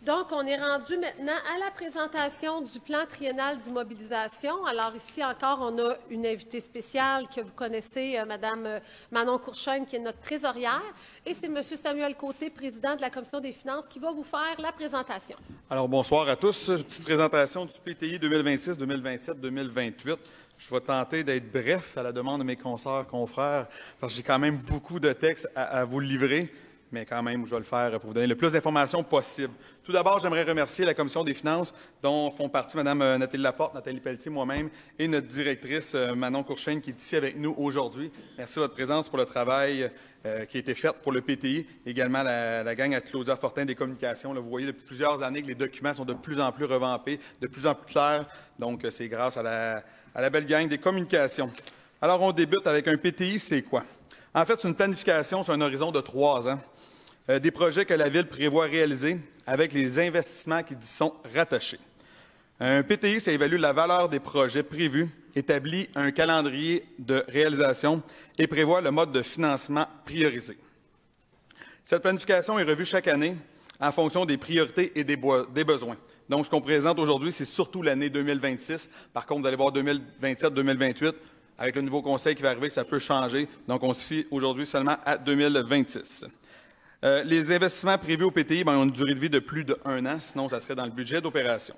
Donc, on est rendu maintenant à la présentation du plan triennal d'immobilisation. Alors ici encore, on a une invitée spéciale que vous connaissez, Mme Manon Courchaine, qui est notre trésorière, et c'est M. Samuel Côté, président de la Commission des finances, qui va vous faire la présentation. Alors, bonsoir à tous. Petite présentation du PTI 2026, 2027, 2028. Je vais tenter d'être bref à la demande de mes consoeurs, confrères, parce que j'ai quand même beaucoup de textes à vous livrer. Mais quand même, je vais le faire pour vous donner le plus d'informations possible. Tout d'abord, j'aimerais remercier la Commission des finances, dont font partie Mme Nathalie Laporte, Nathalie Pelletier, moi-même, et notre directrice Manon Courchaine, qui est ici avec nous aujourd'hui. Merci de votre présence pour le travail qui a été fait pour le PTI. Également, la gang à Claudia Fortin des communications. Là, vous voyez depuis plusieurs années que les documents sont de plus en plus revampés, de plus en plus clairs. Donc, c'est grâce à la belle gang des communications. Alors, on débute avec un PTI, c'est quoi? En fait, c'est une planification sur un horizon de 3 ans. Des projets que la Ville prévoit réaliser avec les investissements qui y sont rattachés. Un PTI, ça évalue la valeur des projets prévus, établit un calendrier de réalisation et prévoit le mode de financement priorisé. Cette planification est revue chaque année en fonction des priorités et des besoins. Donc, ce qu'on présente aujourd'hui, c'est surtout l'année 2026. Par contre, vous allez voir 2027-2028. Avec le nouveau conseil qui va arriver, ça peut changer. Donc, on se fie aujourd'hui seulement à 2026. Les investissements prévus au PTI ont une durée de vie de plus d'1 an, sinon ça serait dans le budget d'opération.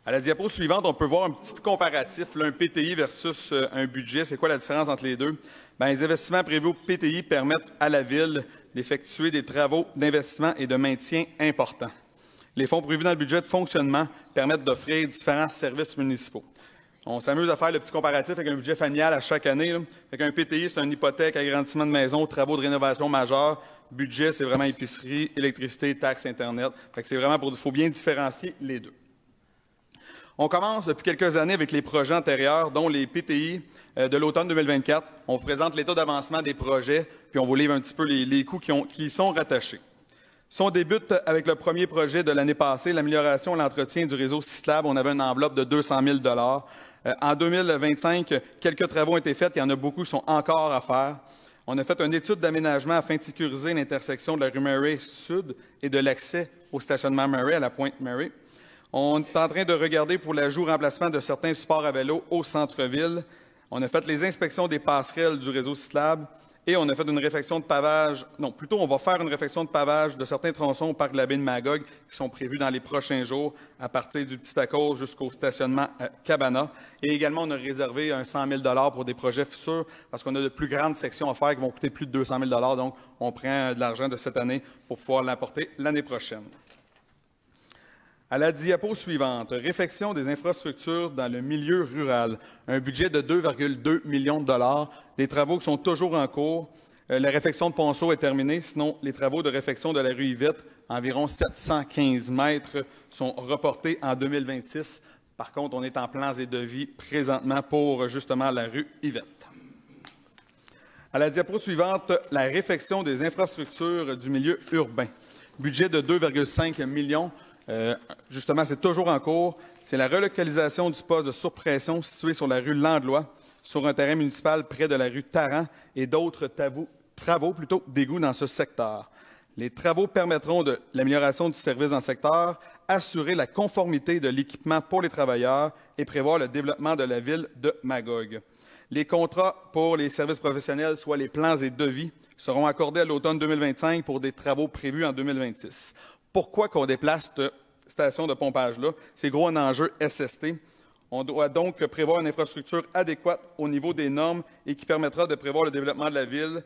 À la diapo suivante, on peut voir un petit comparatif, là, un PTI versus un budget. C'est quoi la différence entre les deux? Les investissements prévus au PTI permettent à la Ville d'effectuer des travaux d'investissement et de maintien importants. Les fonds prévus dans le budget de fonctionnement permettent d'offrir différents services municipaux. On s'amuse à faire le petit comparatif avec un budget familial à chaque année. Avec un PTI, c'est une hypothèque, agrandissement de maison, travaux de rénovation majeurs. Budget, c'est vraiment épicerie, électricité, taxes, Internet. C'est vraiment il faut bien différencier les deux. On commence depuis quelques années avec les projets antérieurs, dont les PTI de l'automne 2024. On vous présente l'état d'avancement des projets, puis on vous livre un petit peu les coûts qui y sont rattachés. Si on débute avec le premier projet de l'année passée, l'amélioration et l'entretien du réseau cyclable, on avait une enveloppe de 200 000 $. En 2025, quelques travaux ont été faits. Il y en a beaucoup qui sont encore à faire. On a fait une étude d'aménagement afin de sécuriser l'intersection de la rue Murray Sud et de l'accès au stationnement Murray à la pointe Murray. On est en train de regarder pour l'ajout ou remplacement de certains supports à vélo au centre-ville. On a fait les inspections des passerelles du réseau cyclable. Et on a fait une réfection de pavage, non, plutôt on va faire une réfection de pavage de certains tronçons au parc de la baie de Magog qui sont prévus dans les prochains jours à partir du Petit Accord jusqu'au stationnement Cabana. Et également, on a réservé un 100 000 $ pour des projets futurs parce qu'on a de plus grandes sections à faire qui vont coûter plus de 200 000 $. Donc, on prend de l'argent de cette année pour pouvoir l'apporter l'année prochaine. À la diapo suivante, réfection des infrastructures dans le milieu rural. Un budget de 2,2 millions de $. Des travaux qui sont toujours en cours. La réfection de Ponceau est terminée. Sinon, les travaux de réfection de la rue Yvette, environ 715 mètres, sont reportés en 2026. Par contre, on est en plans et devis présentement pour justement la rue Yvette. À la diapo suivante, la réfection des infrastructures du milieu urbain. Budget de 2,5 millions. Justement, c'est toujours en cours. C'est la relocalisation du poste de surpression situé sur la rue Landlois, sur un terrain municipal près de la rue Taran et d'autres travaux d'égouts dans ce secteur. Les travaux permettront de l'amélioration du service dans le secteur, assurer la conformité de l'équipement pour les travailleurs et prévoir le développement de la ville de Magog. Les contrats pour les services professionnels, soit les plans et devis, seront accordés à l'automne 2025 pour des travaux prévus en 2026. Pourquoi qu'on déplace cette station de pompage-là? C'est gros un enjeu SST. On doit donc prévoir une infrastructure adéquate au niveau des normes et qui permettra de prévoir le développement de la ville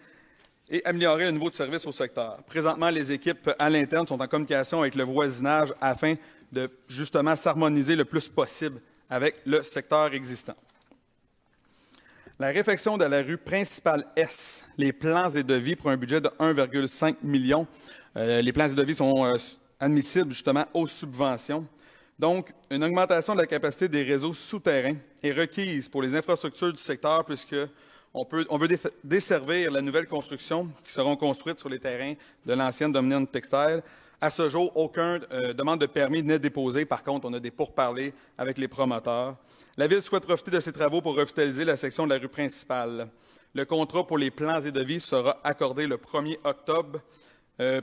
et améliorer le niveau de service au secteur. Présentement, les équipes à l'interne sont en communication avec le voisinage afin de justement s'harmoniser le plus possible avec le secteur existant. La réfection de la rue principale S, les plans et devis pour un budget de 1,5 million. Les plans et devis sont admissibles justement aux subventions. Donc, une augmentation de la capacité des réseaux souterrains est requise pour les infrastructures du secteur puisqu'on veut desservir la nouvelle construction qui seront construites sur les terrains de l'ancienne dominante textile. À ce jour, aucune demande de permis n'est déposée. Par contre, on a des pourparlers avec les promoteurs. La Ville souhaite profiter de ces travaux pour revitaliser la section de la rue principale. Le contrat pour les plans et devis sera accordé le 1er octobre.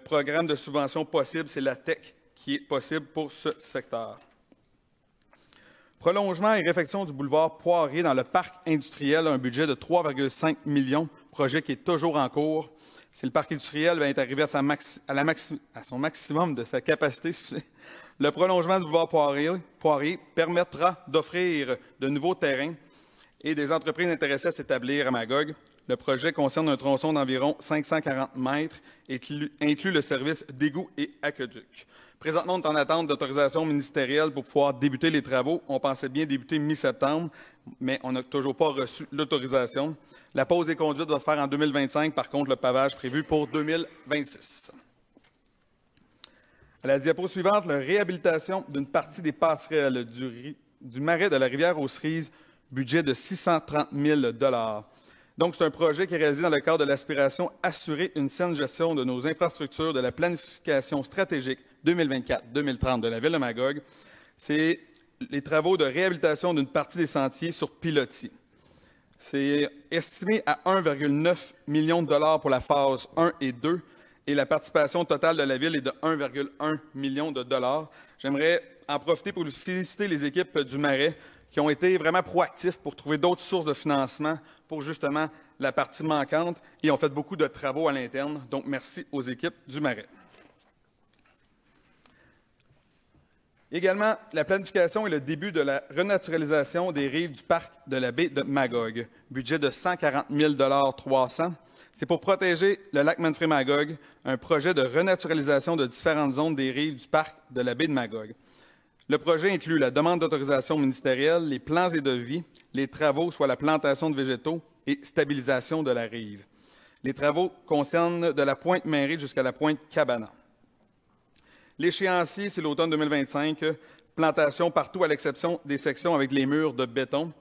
Programme de subvention possible, c'est la TEC qui est possible pour ce secteur. Prolongement et réfection du boulevard Poirier dans le parc industriel, un budget de 3,5 millions, projet qui est toujours en cours. Si le parc industriel est arrivé à son maximum de sa capacité, le prolongement du boulevard Poirier permettra d'offrir de nouveaux terrains et des entreprises intéressées à s'établir à Magog. Le projet concerne un tronçon d'environ 540 mètres et inclut le service d'égout et aqueduc. Présentement, on est en attente d'autorisation ministérielle pour pouvoir débuter les travaux. On pensait bien débuter mi-septembre, mais on n'a toujours pas reçu l'autorisation. La pose des conduites va se faire en 2025, par contre, le pavage prévu pour 2026. À la diapo suivante, la réhabilitation d'une partie des passerelles du marais de la rivière aux Cerises, budget de 630 000 $. Donc, c'est un projet qui est réalisé dans le cadre de l'aspiration assurer une saine gestion de nos infrastructures de la planification stratégique 2024-2030 de la Ville de Magog. C'est les travaux de réhabilitation d'une partie des sentiers sur pilotis. C'est estimé à 1,9 million $ pour la phase 1 et 2 et la participation totale de la Ville est de 1,1 million $. J'aimerais en profiter pour féliciter les équipes du Marais qui ont été vraiment proactifs pour trouver d'autres sources de financement pour justement la partie manquante et ont fait beaucoup de travaux à l'interne. Donc, merci aux équipes du Marais. Également, la planification et le début de la renaturalisation des rives du parc de la baie de Magog. Budget de 140 000 $300. C'est pour protéger le lac Manfred-Magog, un projet de renaturalisation de différentes zones des rives du parc de la baie de Magog. Le projet inclut la demande d'autorisation ministérielle, les plans et devis, les travaux, soit la plantation de végétaux et stabilisation de la rive. Les travaux concernent de la pointe Mairie jusqu'à la pointe Cabana. L'échéancier, c'est l'automne 2025, plantation partout à l'exception des sections avec les murs de béton.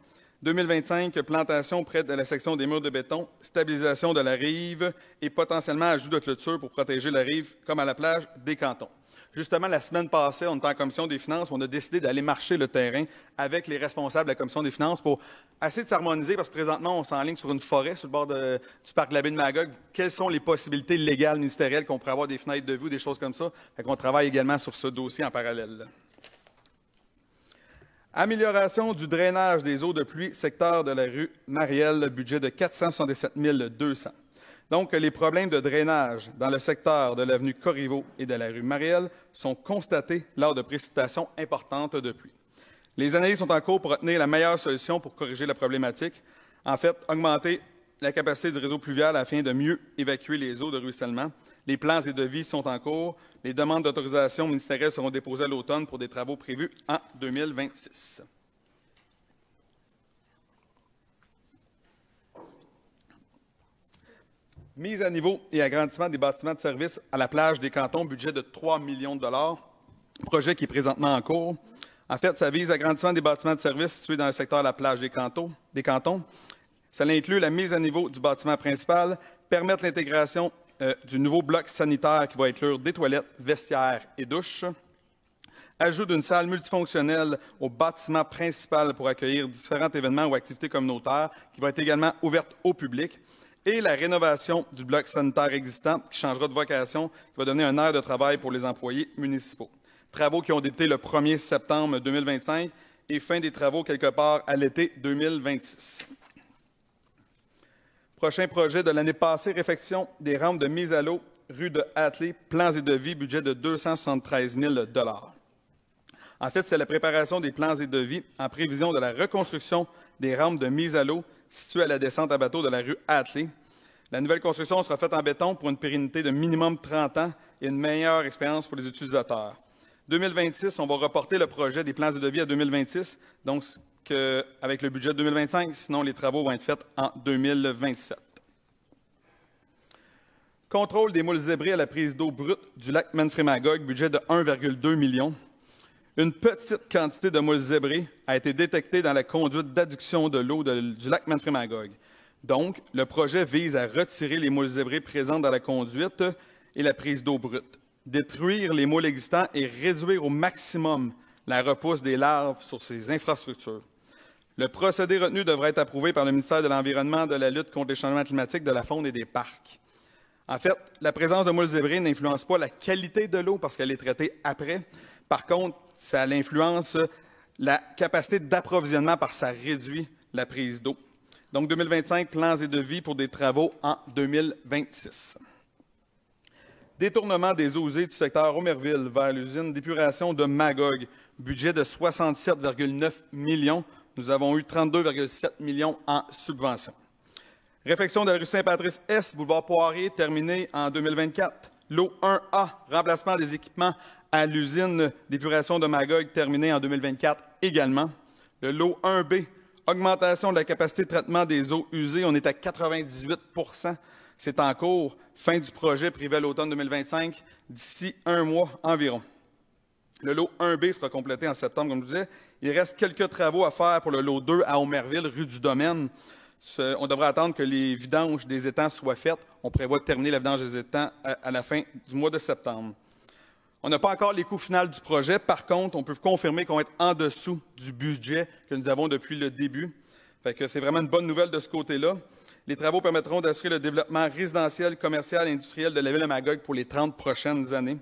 2025, plantation près de la section des murs de béton, stabilisation de la rive et potentiellement ajout de clôture pour protéger la rive comme à la plage des Cantons. Justement, la semaine passée, on était en commission des finances, on a décidé d'aller marcher le terrain avec les responsables de la commission des finances pour essayer de s'harmoniser parce que présentement, on s'enligne sur une forêt sur le bord du parc de la baie de Magog. Quelles sont les possibilités légales, ministérielles, qu'on pourrait avoir des fenêtres de vue, des choses comme ça? On travaille également sur ce dossier en parallèle. Amélioration du drainage des eaux de pluie, secteur de la rue Marielle, budget de 477 200. Donc, les problèmes de drainage dans le secteur de l'avenue Corriveau et de la rue Marielle sont constatés lors de précipitations importantes de pluie. Les analyses sont en cours pour retenir la meilleure solution pour corriger la problématique. En fait, augmenter la capacité du réseau pluvial afin de mieux évacuer les eaux de ruissellement. Les plans et devis sont en cours. Les demandes d'autorisation ministérielle seront déposées à l'automne pour des travaux prévus en 2026. Mise à niveau et agrandissement des bâtiments de service à la plage des Cantons, budget de 3 millions de $, projet qui est présentement en cours. En fait, ça vise l'agrandissement des bâtiments de service situés dans le secteur de la plage des Cantons. Ça inclut la mise à niveau du bâtiment principal, permettre l'intégration du nouveau bloc sanitaire qui va inclure des toilettes, vestiaires et douches, ajout d'une salle multifonctionnelle au bâtiment principal pour accueillir différents événements ou activités communautaires qui va être également ouverte au public, et la rénovation du bloc sanitaire existant qui changera de vocation, qui va donner un air de travail pour les employés municipaux. Travaux qui ont débuté le 1er septembre 2025 et fin des travaux quelque part à l'été 2026. Prochain projet de l'année passée, réfection des rampes de mise à l'eau, rue de Hatley, plans et devis, budget de 273 000 $. En fait, c'est la préparation des plans et devis en prévision de la reconstruction des rampes de mise à l'eau situées à la descente à bateau de la rue Hatley. La nouvelle construction sera faite en béton pour une pérennité de minimum 30 ans et une meilleure expérience pour les utilisateurs. 2026, on va reporter le projet des plans et devis à 2026, donc avec le budget de 2025, sinon les travaux vont être faits en 2027. Contrôle des moules zébrés à la prise d'eau brute du lac Manfred-Magog, budget de 1,2 million. Une petite quantité de moules zébrés a été détectée dans la conduite d'adduction de l'eau du lac Manfred-Magog. Donc, le projet vise à retirer les moules zébrés présentes dans la conduite et la prise d'eau brute, détruire les moules existants et réduire au maximum la repousse des larves sur ces infrastructures. Le procédé retenu devrait être approuvé par le ministère de l'Environnement, de la lutte contre les changements climatiques, de la faune et des parcs. En fait, la présence de moules zébrés n'influence pas la qualité de l'eau parce qu'elle est traitée après. Par contre, ça influence la capacité d'approvisionnement parce que ça réduit la prise d'eau. Donc, 2025, plans et devis pour des travaux en 2026. Détournement des eaux usées du secteur Omerville vers l'usine d'épuration de Magog. Budget de 67,9 millions. Nous avons eu 32,7 millions en subvention. Réfection de la rue Saint-Patrice-Est, boulevard Poirier, terminée en 2024. Lot 1A, remplacement des équipements à l'usine d'épuration de Magog, terminé en 2024 également. Le lot 1B, augmentation de la capacité de traitement des eaux usées, on est à 98 %. C'est en cours. Fin du projet prévu à l'automne 2025, d'ici un mois environ. Le lot 1B sera complété en septembre, comme je vous disais. Il reste quelques travaux à faire pour le lot 2 à Omerville, rue du Domaine. On devrait attendre que les vidanges des étangs soient faites. On prévoit de terminer la vidange des étangs à la fin du mois de septembre. On n'a pas encore les coûts finaux du projet. Par contre, on peut confirmer qu'on va être en dessous du budget que nous avons depuis le début. C'est vraiment une bonne nouvelle de ce côté-là. Les travaux permettront d'assurer le développement résidentiel, commercial et industriel de la ville de Magog pour les 30 prochaines années.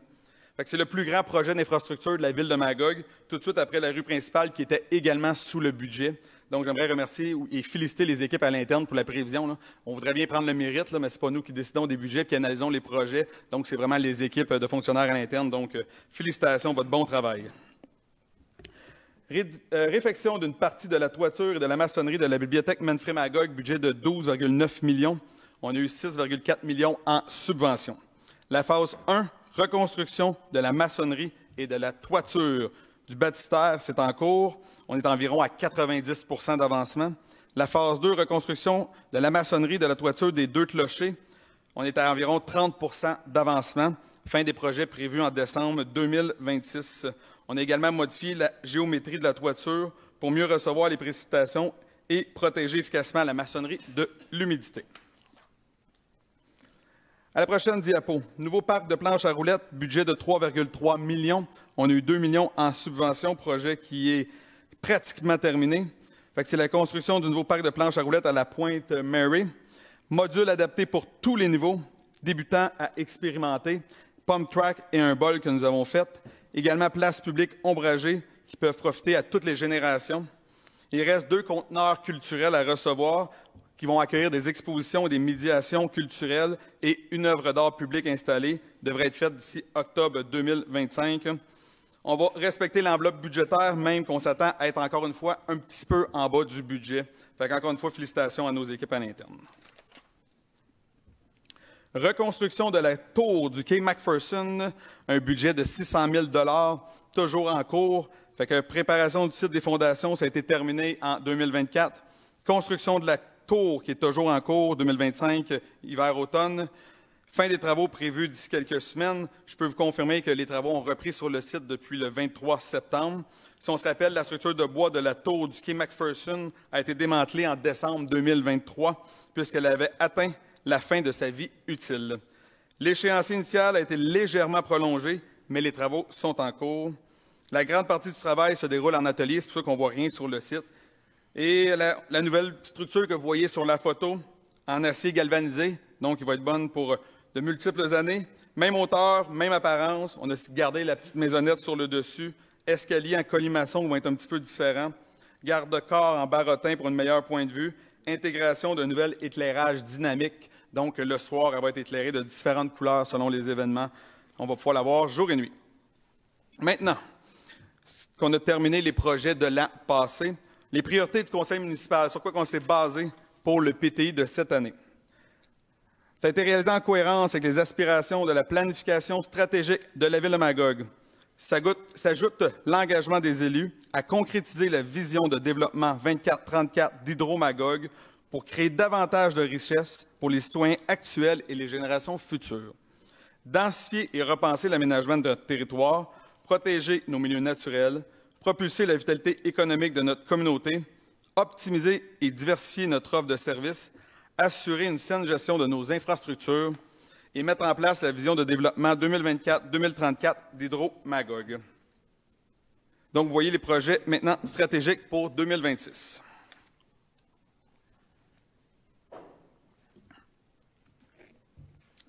C'est le plus grand projet d'infrastructure de la ville de Magog, tout de suite après la rue principale qui était également sous le budget. Donc, j'aimerais remercier et féliciter les équipes à l'interne pour la prévision. Là. On voudrait bien prendre le mérite, là, mais ce n'est pas nous qui décidons des budgets et qui analysons les projets. Donc, c'est vraiment les équipes de fonctionnaires à l'interne. Donc, félicitations, votre bon travail. Réfection d'une partie de la toiture et de la maçonnerie de la bibliothèque Manfred Magog, budget de 12,9 millions. On a eu 6,4 millions en subvention. La phase 1, reconstruction de la maçonnerie et de la toiture du baptistère, c'est en cours. On est environ à 90 % d'avancement. La phase 2, reconstruction de la maçonnerie et de la toiture des 2 clochers. On est à environ 30 % d'avancement. Fin des projets prévus en décembre 2026. On a également modifié la géométrie de la toiture pour mieux recevoir les précipitations et protéger efficacement la maçonnerie de l'humidité. À la prochaine diapo, nouveau parc de planches à roulettes, budget de 3,3 millions. On a eu 2 millions en subvention, projet qui est pratiquement terminé. C'est la construction du nouveau parc de planches à roulettes à la Pointe-Mary. Module adapté pour tous les niveaux, débutants à expérimenter, pump track et un bol que nous avons fait. Également, places publiques ombragées qui peuvent profiter à toutes les générations. Il reste 2 conteneurs culturels à recevoir qui vont accueillir des expositions et des médiations culturelles et une œuvre d'art publique installée devrait être faite d'ici octobre 2025. On va respecter l'enveloppe budgétaire, même qu'on s'attend à être encore une fois un petit peu en bas du budget. Encore une fois, félicitations à nos équipes à l'interne. Reconstruction de la tour du quai McPherson, un budget de 600 000 $, toujours en cours. Préparation du site des fondations, ça a été terminé en 2024. Construction de la tour qui est toujours en cours, 2025, hiver-automne. Fin des travaux prévus d'ici quelques semaines. Je peux vous confirmer que les travaux ont repris sur le site depuis le 23 septembre. Si on se rappelle, la structure de bois de la tour du quai McPherson a été démantelée en décembre 2023 puisqu'elle avait atteint la fin de sa vie utile. L'échéancier initial a été légèrement prolongé, mais les travaux sont en cours. La grande partie du travail se déroule en atelier, c'est pour ça qu'on ne voit rien sur le site. Et la nouvelle structure que vous voyez sur la photo, en acier galvanisé, donc il va être bonne pour de multiples années. Même hauteur, même apparence. On a gardé la petite maisonnette sur le dessus. Escalier en colimaçon vont être un petit peu différents. Garde-corps en barotin pour un meilleur point de vue. Intégration d'un nouvel éclairage dynamique. Donc, le soir, elle va être éclairée de différentes couleurs selon les événements. On va pouvoir la voir jour et nuit. Maintenant qu'on a terminé les projets de l'an passé, les priorités du conseil municipal, sur quoi on s'est basé pour le PTI de cette année. Ça a été réalisé en cohérence avec les aspirations de la planification stratégique de la ville de Magog. S'ajoute l'engagement des élus à concrétiser la vision de développement 24-34 d'Hydro-Magog pour créer davantage de richesses pour les citoyens actuels et les générations futures. Densifier et repenser l'aménagement de notre territoire, protéger nos milieux naturels, propulser la vitalité économique de notre communauté, optimiser et diversifier notre offre de services, assurer une saine gestion de nos infrastructures et mettre en place la vision de développement 2024-2034 d'Hydro-Magog. Donc, vous voyez les projets maintenant stratégiques pour 2026.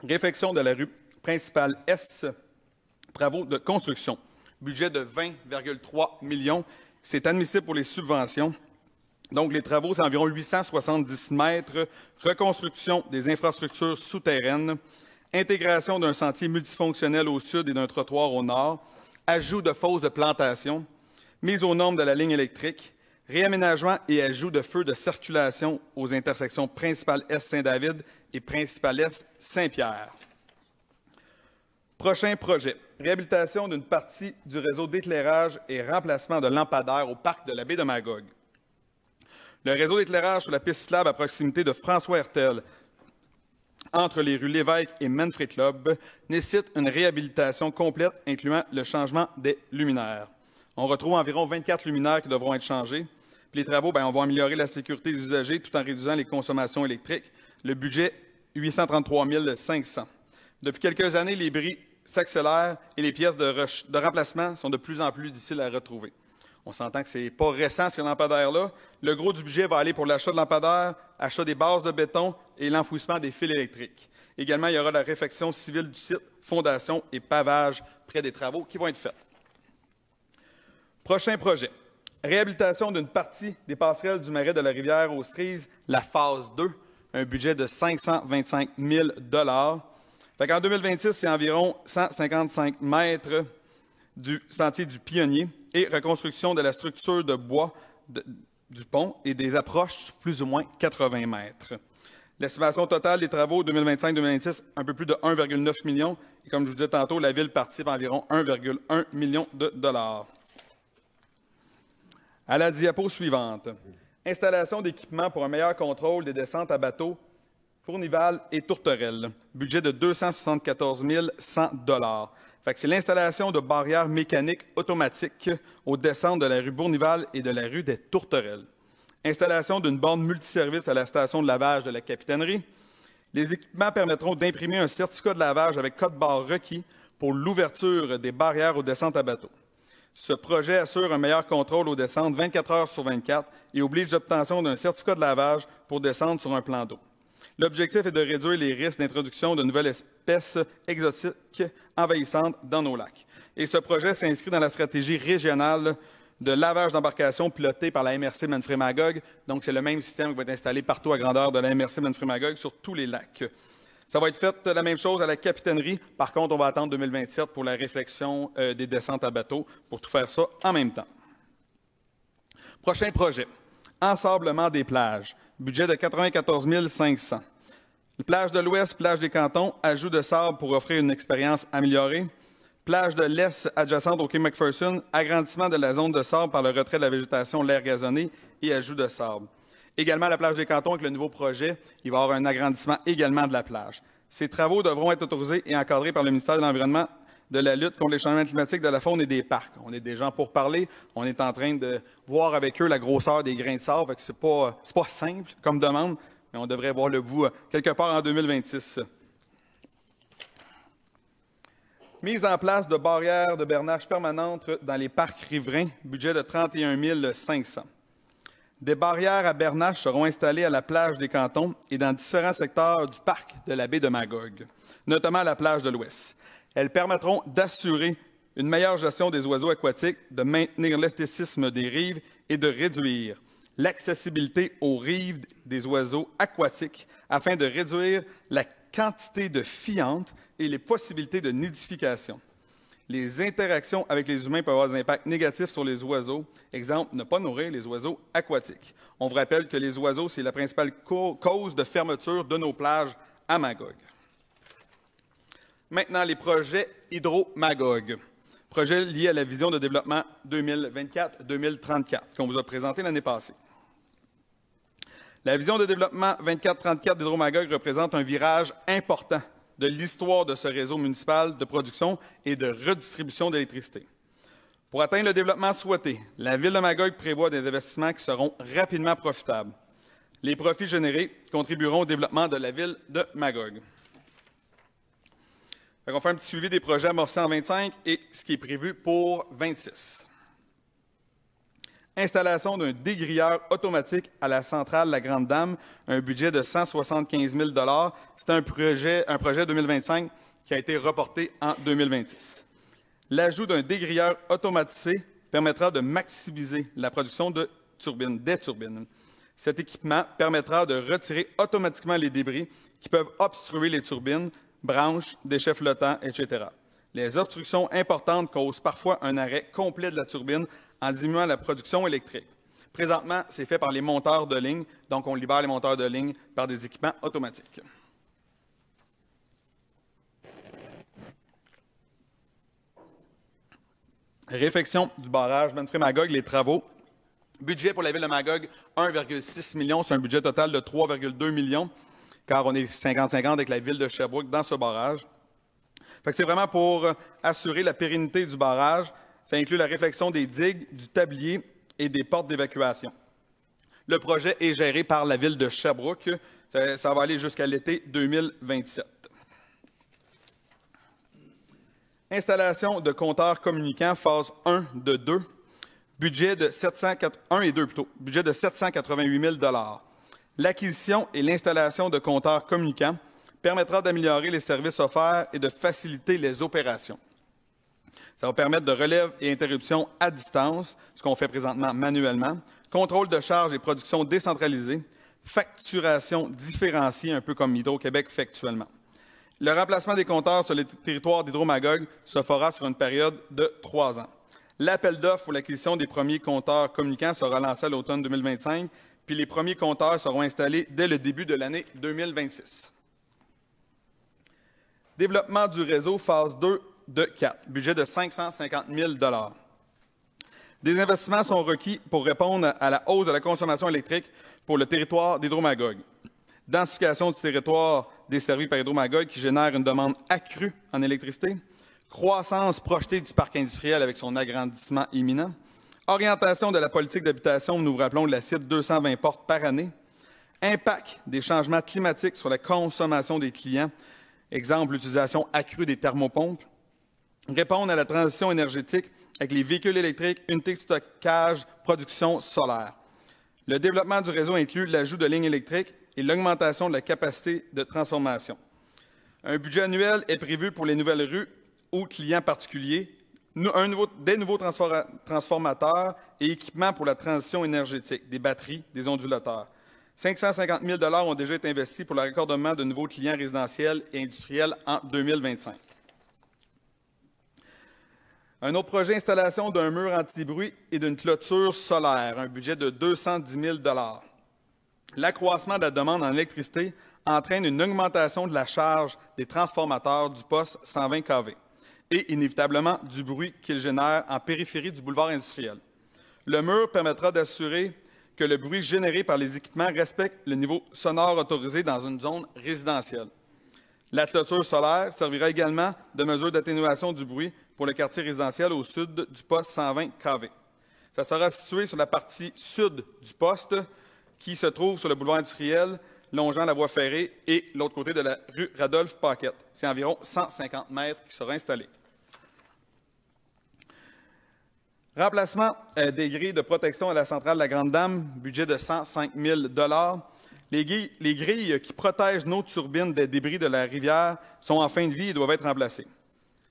Réfection de la rue principale S, travaux de construction. Budget de 20,3 millions. C'est admissible pour les subventions. Donc, les travaux, c'est environ 870 mètres. Reconstruction des infrastructures souterraines. Intégration d'un sentier multifonctionnel au sud et d'un trottoir au nord. Ajout de fosses de plantation. Mise aux normes de la ligne électrique. Réaménagement et ajout de feux de circulation aux intersections principale Est Saint-David et principale Est Saint-Pierre. Prochain projet, réhabilitation d'une partie du réseau d'éclairage et remplacement de lampadaires au parc de la baie de Magog. Le réseau d'éclairage sur la piste cyclable à proximité de François Hertel, entre les rues Lévesque et Manfred Club, nécessite une réhabilitation complète incluant le changement des luminaires. On retrouve environ 24 luminaires qui devront être changés. Puis les travaux, on va améliorer la sécurité des usagers tout en réduisant les consommations électriques. Le budget, 833 500. Depuis quelques années, les bris s'accélèrent et les pièces de remplacement sont de plus en plus difficiles à retrouver. On s'entend que ce n'est pas récent, ces lampadaires-là. Le gros du budget va aller pour l'achat de lampadaires, achat des bases de béton et l'enfouissement des fils électriques. Également, il y aura la réfection civile du site, fondation et pavage près des travaux qui vont être faits. Prochain projet. Réhabilitation d'une partie des passerelles du marais de la rivière aux Cerises, la phase 2, un budget de 525 000 $. En 2026, c'est environ 155 mètres du sentier du Pionnier et reconstruction de la structure de bois du pont et des approches plus ou moins 80 mètres. L'estimation totale des travaux 2025-2026, un peu plus de 1,9 million. Et comme je vous disais tantôt, la Ville participe à environ 1,1 million de $. À la diapo suivante, installation d'équipements pour un meilleur contrôle des descentes à bateau, Bournival et Tourterelle, budget de 274 100 $. C'est l'installation de barrières mécaniques automatiques aux descentes de la rue Bournival et de la rue des Tourterelles. Installation d'une borne multiservice à la station de lavage de la Capitainerie. Les équipements permettront d'imprimer un certificat de lavage avec code-barre requis pour l'ouverture des barrières aux descentes à bateau. Ce projet assure un meilleur contrôle aux descentes 24 heures sur 24 et oblige l'obtention d'un certificat de lavage pour descendre sur un plan d'eau. L'objectif est de réduire les risques d'introduction de nouvelles espèces exotiques envahissantes dans nos lacs. Et ce projet s'inscrit dans la stratégie régionale de lavage d'embarcation pilotée par la MRC Manfred-Magog. Donc, c'est le même système qui va être installé partout à grandeur de la MRC Manfred-Magog sur tous les lacs. Ça va être fait la même chose à la Capitainerie. Par contre, on va attendre 2027 pour la réflexion des descentes à bateau pour tout faire ça en même temps. Prochain projet, ensablement des plages, budget de 94 500. Plage de l'Ouest, plage des Cantons, ajout de sable pour offrir une expérience améliorée. Plage de l'Est adjacente au quai McPherson, agrandissement de la zone de sable par le retrait de la végétation, l'air gazonné et ajout de sable. Également, à la plage des Cantons, avec le nouveau projet, il va y avoir un agrandissement également de la plage. Ces travaux devront être autorisés et encadrés par le ministère de l'Environnement, de la lutte contre les changements climatiques, de la faune et des parcs. On est des gens pour parler. On est en train de voir avec eux la grosseur des grains de sable. Ce n'est pas simple comme demande, mais on devrait voir le bout quelque part en 2026. Mise en place de barrières de bernage permanentes dans les parcs riverains, budget de 31 500. Des barrières à bernage seront installées à la plage des Cantons et dans différents secteurs du parc de la baie de Magog, notamment à la plage de l'Ouest. Elles permettront d'assurer une meilleure gestion des oiseaux aquatiques, de maintenir l'esthétisme des rives et de réduire l'accessibilité aux rives des oiseaux aquatiques afin de réduire la quantité de fientes et les possibilités de nidification. Les interactions avec les humains peuvent avoir des impacts négatifs sur les oiseaux. Exemple, ne pas nourrir les oiseaux aquatiques. On vous rappelle que les oiseaux, c'est la principale cause de fermeture de nos plages à Magog. Maintenant, les projets Hydro-Magog. Projets liés à la vision de développement 2024-2034 qu'on vous a présenté l'année passée. La vision de développement 24-34 d'Hydro-Magog représente un virage important de l'histoire de ce réseau municipal de production et de redistribution d'électricité. Pour atteindre le développement souhaité, la Ville de Magog prévoit des investissements qui seront rapidement profitables. Les profits générés contribueront au développement de la Ville de Magog. On fait un petit suivi des projets amorcés en 25 et ce qui est prévu pour 26. Installation d'un dégrilleur automatique à la centrale La Grande Dame, un budget de 175 000 $. C'est un projet 2025 qui a été reporté en 2026. L'ajout d'un dégrilleur automatisé permettra de maximiser la production des turbines. Cet équipement permettra de retirer automatiquement les débris qui peuvent obstruer les turbines, branches, déchets flottants, etc. Les obstructions importantes causent parfois un arrêt complet de la turbine en diminuant la production électrique. Présentement, c'est fait par les monteurs de ligne, donc on libère les monteurs de ligne par des équipements automatiques. Réfection du barrage Manfred-Magog, les travaux. Budget pour la ville de Magog, 1,6 million. C'est un budget total de 3,2 millions, car on est 50-50 avec la ville de Sherbrooke dans ce barrage. C'est vraiment pour assurer la pérennité du barrage. Ça inclut la réflexion des digues, du tablier et des portes d'évacuation. Le projet est géré par la ville de Sherbrooke. Ça va aller jusqu'à l'été 2027. Installation de compteurs communicants, phase 1 de 2. Budget de 788 000 $. L'acquisition et l'installation de compteurs communicants permettra d'améliorer les services offerts et de faciliter les opérations. Ça va permettre de relève et interruption à distance, ce qu'on fait présentement manuellement, contrôle de charge et production décentralisée, facturation différenciée, un peu comme Hydro-Québec fait actuellement. Le remplacement des compteurs sur le territoire d'Hydro-Magog se fera sur une période de 3 ans. L'appel d'offres pour l'acquisition des premiers compteurs communicants sera lancé à l'automne 2025, puis les premiers compteurs seront installés dès le début de l'année 2026. Développement du réseau, phase 2 de 4, budget de 550 000 $. Des investissements sont requis pour répondre à la hausse de la consommation électrique pour le territoire d'Hydro-Magog. Densification du territoire desservi par Hydro-Magog qui génère une demande accrue en électricité, croissance projetée du parc industriel avec son agrandissement imminent, orientation de la politique d'habitation, nous vous rappelons de la cible 220 portes par année, impact des changements climatiques sur la consommation des clients, exemple l'utilisation accrue des thermopompes, répondre à la transition énergétique avec les véhicules électriques, unités de stockage, production solaire. Le développement du réseau inclut l'ajout de lignes électriques et l'augmentation de la capacité de transformation. Un budget annuel est prévu pour les nouvelles rues ou clients particuliers, des nouveaux transformateurs et équipements pour la transition énergétique, des batteries, des ondulateurs. 550 000 $ ont déjà été investis pour le raccordement de nouveaux clients résidentiels et industriels en 2025. Un autre projet, installation d'un mur anti-bruit et d'une clôture solaire, un budget de 210 000 $. L'accroissement de la demande en électricité entraîne une augmentation de la charge des transformateurs du poste 120 kV et inévitablement du bruit qu'il génère en périphérie du boulevard industriel. Le mur permettra d'assurer que le bruit généré par les équipements respecte le niveau sonore autorisé dans une zone résidentielle. La clôture solaire servira également de mesure d'atténuation du bruit pour le quartier résidentiel au sud du poste 120 kV. Ça sera situé sur la partie sud du poste qui se trouve sur le boulevard industriel, longeant la voie ferrée et l'autre côté de la rue Radolphe-Paquette. C'est environ 150 mètres qui sera installé. Remplacement des grilles de protection à la centrale La Grande Dame, budget de 105 000 $. Les grilles qui protègent nos turbines des débris de la rivière sont en fin de vie et doivent être remplacées.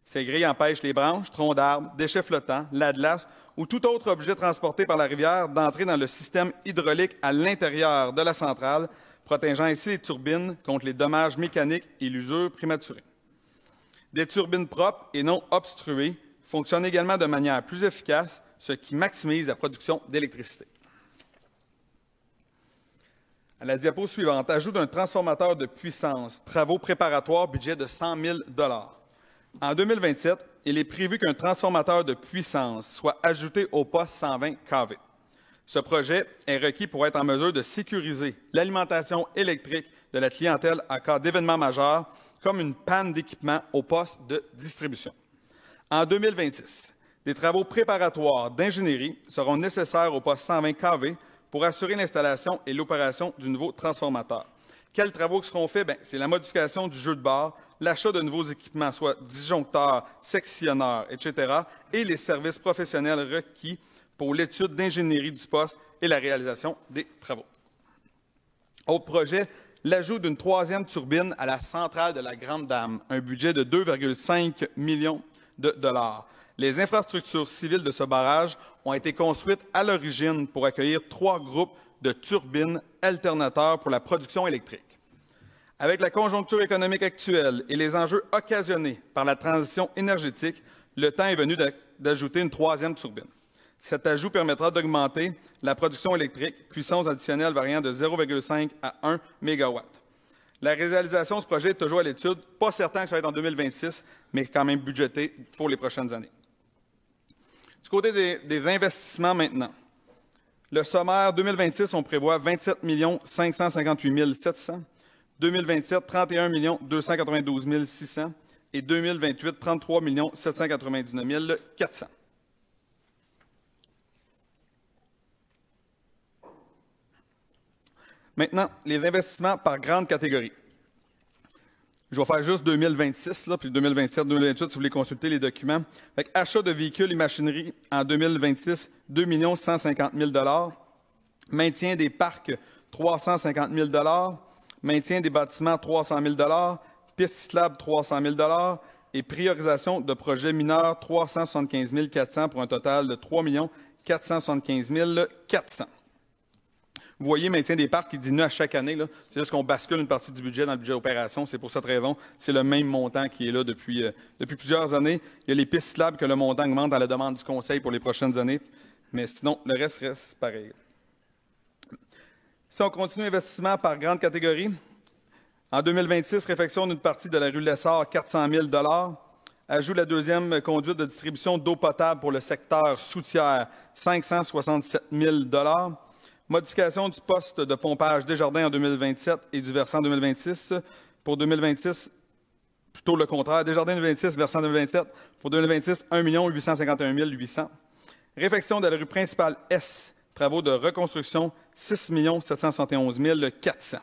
Ces grilles empêchent les branches, troncs d'arbres, déchets flottants, l'adlace ou tout autre objet transporté par la rivière d'entrer dans le système hydraulique à l'intérieur de la centrale, protégeant ainsi les turbines contre les dommages mécaniques et l'usure prématurée. Des turbines propres et non obstruées fonctionnent également de manière plus efficace, ce qui maximise la production d'électricité. À la diapo suivante, ajout d'un transformateur de puissance, travaux préparatoires, budget de 100 000 $. En 2027, il est prévu qu'un transformateur de puissance soit ajouté au poste 120 kV. Ce projet est requis pour être en mesure de sécuriser l'alimentation électrique de la clientèle en cas d'événement majeur, comme une panne d'équipement au poste de distribution. En 2026, des travaux préparatoires d'ingénierie seront nécessaires au poste 120 kV pour assurer l'installation et l'opération du nouveau transformateur. Quels travaux seront faits? C'est la modification du jeu de barre, l'achat de nouveaux équipements, soit disjoncteurs, sectionneurs, etc., et les services professionnels requis pour l'étude d'ingénierie du poste et la réalisation des travaux. Autre projet, l'ajout d'une 3e turbine à la centrale de la Grande Dame, un budget de 2,5 millions de dollars. Les infrastructures civiles de ce barrage ont été construites à l'origine pour accueillir 3 groupes de turbines alternateurs pour la production électrique. Avec la conjoncture économique actuelle et les enjeux occasionnés par la transition énergétique, le temps est venu d'ajouter une 3e turbine. Cet ajout permettra d'augmenter la production électrique, puissance additionnelle variant de 0,5 à 1 MW. La réalisation de ce projet est toujours à l'étude, pas certain que ça va être en 2026, mais quand même budgété pour les prochaines années. Du côté des investissements maintenant, le sommaire 2026, on prévoit 27 558 700, 2027, 31 292 600 et 2028, 33 799 400. Maintenant, les investissements par grande catégorie. Je vais faire juste 2026, là, puis 2027, 2028, si vous voulez consulter les documents. Fait achat de véhicules et machinerie en 2026, 2 150 000 $. Maintien des parcs, 350 000 $. Maintien des bâtiments, 300 000 $. Pistes cyclables, 300 000 $. Et priorisation de projets mineurs, 375 400 pour un total de 3 475 400. Vous voyez, maintien des parcs qui diminue à chaque année. C'est juste qu'on bascule une partie du budget dans le budget d'opération. C'est pour cette raison. C'est le même montant qui est là depuis plusieurs années. Il y a les pistes cyclables que le montant augmente dans la demande du Conseil pour les prochaines années. Mais sinon, le reste pareil. Si on continue l'investissement par grande catégorie, en 2026, réfection d'une partie de la rue Lessard, 400 000 $. Ajout de la 2e conduite de distribution d'eau potable pour le secteur Soutière, 567 000 $. Modification du poste de pompage Desjardins en 2027 et du versant 2026. Pour 2026, plutôt le contraire. Desjardins 2026, versant 2027. Pour 2026, 1 851 800. Réfection de la rue principale S. Travaux de reconstruction, 6 771 400.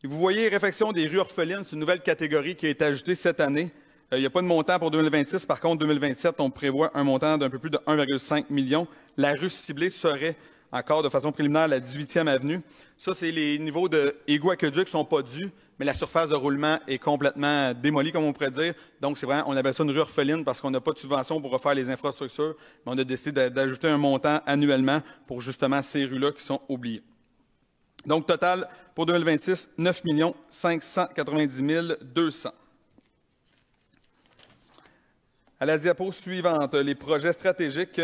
Et vous voyez, réfection des rues orphelines, c'est une nouvelle catégorie qui a été ajoutée cette année. Il n'y a pas de montant pour 2026. Par contre, 2027, on prévoit un montant d'un peu plus de 1,5 million. La rue ciblée serait encore de façon préliminaire la 18e avenue. Ça, c'est les niveaux d'égouts aqueducs qui ne sont pas dus, mais la surface de roulement est complètement démolie, comme on pourrait dire. Donc, c'est vraiment, on appelle ça une rue orpheline parce qu'on n'a pas de subvention pour refaire les infrastructures, mais on a décidé d'ajouter un montant annuellement pour justement ces rues-là qui sont oubliées. Donc, total, pour 2026, 9 590 200. À la diapo suivante, les projets stratégiques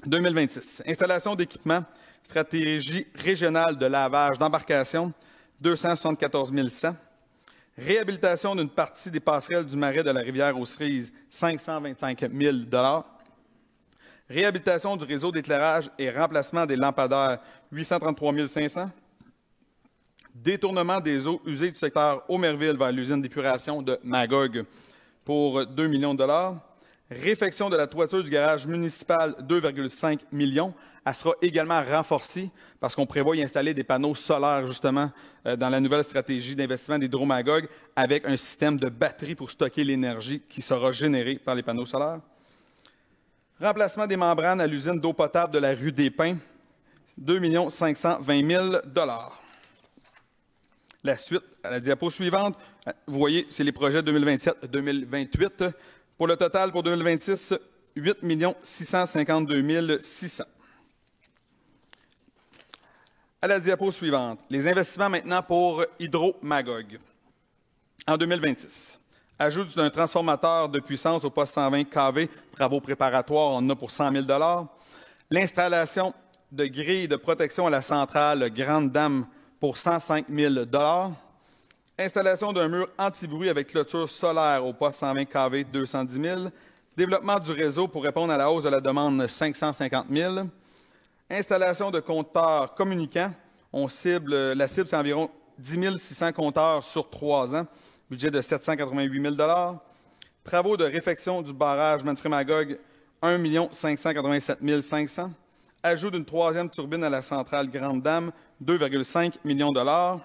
2026. Installation d'équipements, stratégie régionale de lavage d'embarcation, 274 100. Réhabilitation d'une partie des passerelles du marais de la rivière aux Cerises, 525 000 $. Réhabilitation du réseau d'éclairage et remplacement des lampadaires, 833 500. Détournement des eaux usées du secteur Aumerville vers l'usine d'épuration de Magog pour 2 millions de $. Réfection de la toiture du garage municipal, 2,5 millions. Elle sera également renforcée parce qu'on prévoit y installer des panneaux solaires, justement, dans la nouvelle stratégie d'investissement d'Hydro-Magog avec un système de batterie pour stocker l'énergie qui sera générée par les panneaux solaires. Remplacement des membranes à l'usine d'eau potable de la rue des Pins, 2 520 000 $. La suite, à la diapo suivante, vous voyez, c'est les projets 2027-2028. Pour le total, pour 2026, 8 652 600. À la diapo suivante, les investissements maintenant pour Hydro-Magog. En 2026, ajout d'un transformateur de puissance au poste 120 kV, travaux préparatoires, on en a pour 100 000 $. L'installation de grilles de protection à la centrale Grande Dame pour 105 000 $. Installation d'un mur anti-bruit avec clôture solaire au poste 120 kV, 210 000 $. Développement du réseau pour répondre à la hausse de la demande, 550 000 $. Installation de compteurs communicants. La cible, c'est environ 10 600 compteurs sur 3 ans. Budget de 788 000 $. Travaux de réfection du barrage Manfred-Magog, 1 587 500 $. Ajout d'une 3e turbine à la centrale Grande Dame, 2,5 millions de $.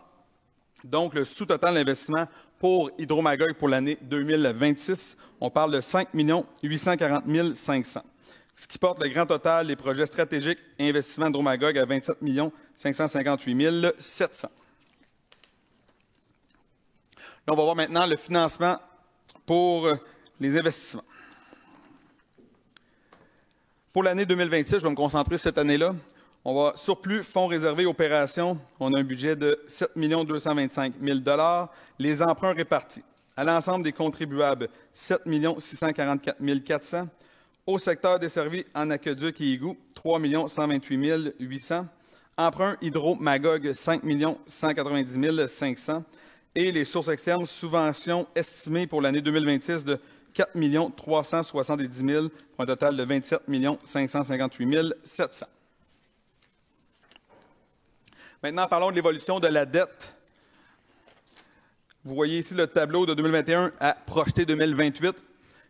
Donc, le sous-total d'investissement pour Hydro-Magog pour l'année 2026, on parle de 5 840 500. ce qui porte le grand total des projets stratégiques et investissements d'Hydro-Magog à 27 558 700. Là, on va voir maintenant le financement pour les investissements. Pour l'année 2026, je vais me concentrer sur cette année-là. On va surplus fonds réservés opérations. On a un budget de 7 225 000 $. Les emprunts répartis à l'ensemble des contribuables, 7 644 400 $. Au secteur desservi en aqueduc et égouts, 3 128 800 $. Emprunts Hydro-Magog, 5 190 500 $. Et les sources externes, subventions estimées pour l'année 2026 de 4 370 000 $ pour un total de 27 558 700 $. Maintenant, parlons de l'évolution de la dette. Vous voyez ici le tableau de 2021 à projeté 2028.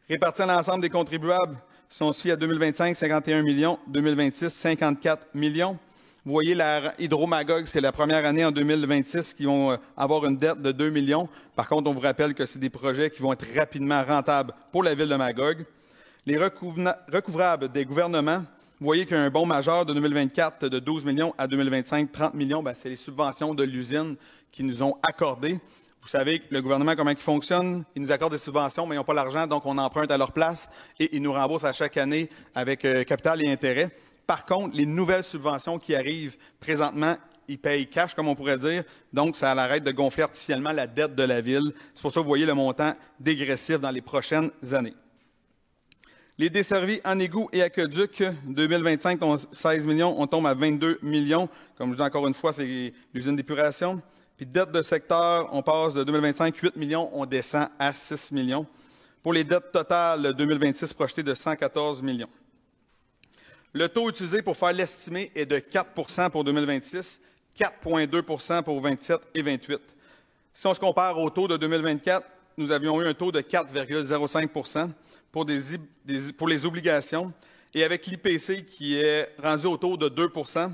Réparti à l'ensemble des contribuables, si on se fie à 2025, 51 millions, 2026, 54 millions. Vous voyez la Hydro-Magog, c'est la première année en 2026 qui vont avoir une dette de 2 millions. Par contre, on vous rappelle que c'est des projets qui vont être rapidement rentables pour la ville de Magog. Les recouvrables des gouvernements, vous voyez qu'il y a un bond majeur de 2024 de 12 millions à 2025, 30 millions. Bien, c'est les subventions de l'usine qui nous ont accordées. Vous savez, le gouvernement, comment il fonctionne? Il nous accorde des subventions, mais ils n'ont pas l'argent, donc on emprunte à leur place et ils nous remboursent à chaque année avec capital et intérêt. Par contre, les nouvelles subventions qui arrivent présentement, ils payent cash, comme on pourrait dire, donc ça arrête de gonfler artificiellement la dette de la ville. C'est pour ça que vous voyez le montant dégressif dans les prochaines années. Les desservis en égouts et aqueducs, 2025, on 16 millions, on tombe à 22 millions. Comme je dis encore une fois, c'est l'usine d'épuration. Puis dette de secteur, on passe de 2025, 8 millions, on descend à 6 millions. Pour les dettes totales 2026 projetées de 114 millions. Le taux utilisé pour faire l'estimé est de 4 % pour 2026, 4,2 % pour 27 et 28. Si on se compare au taux de 2024, nous avions eu un taux de 4,05 % pour les obligations. Et avec l'IPC qui est rendu au taux de 2 %,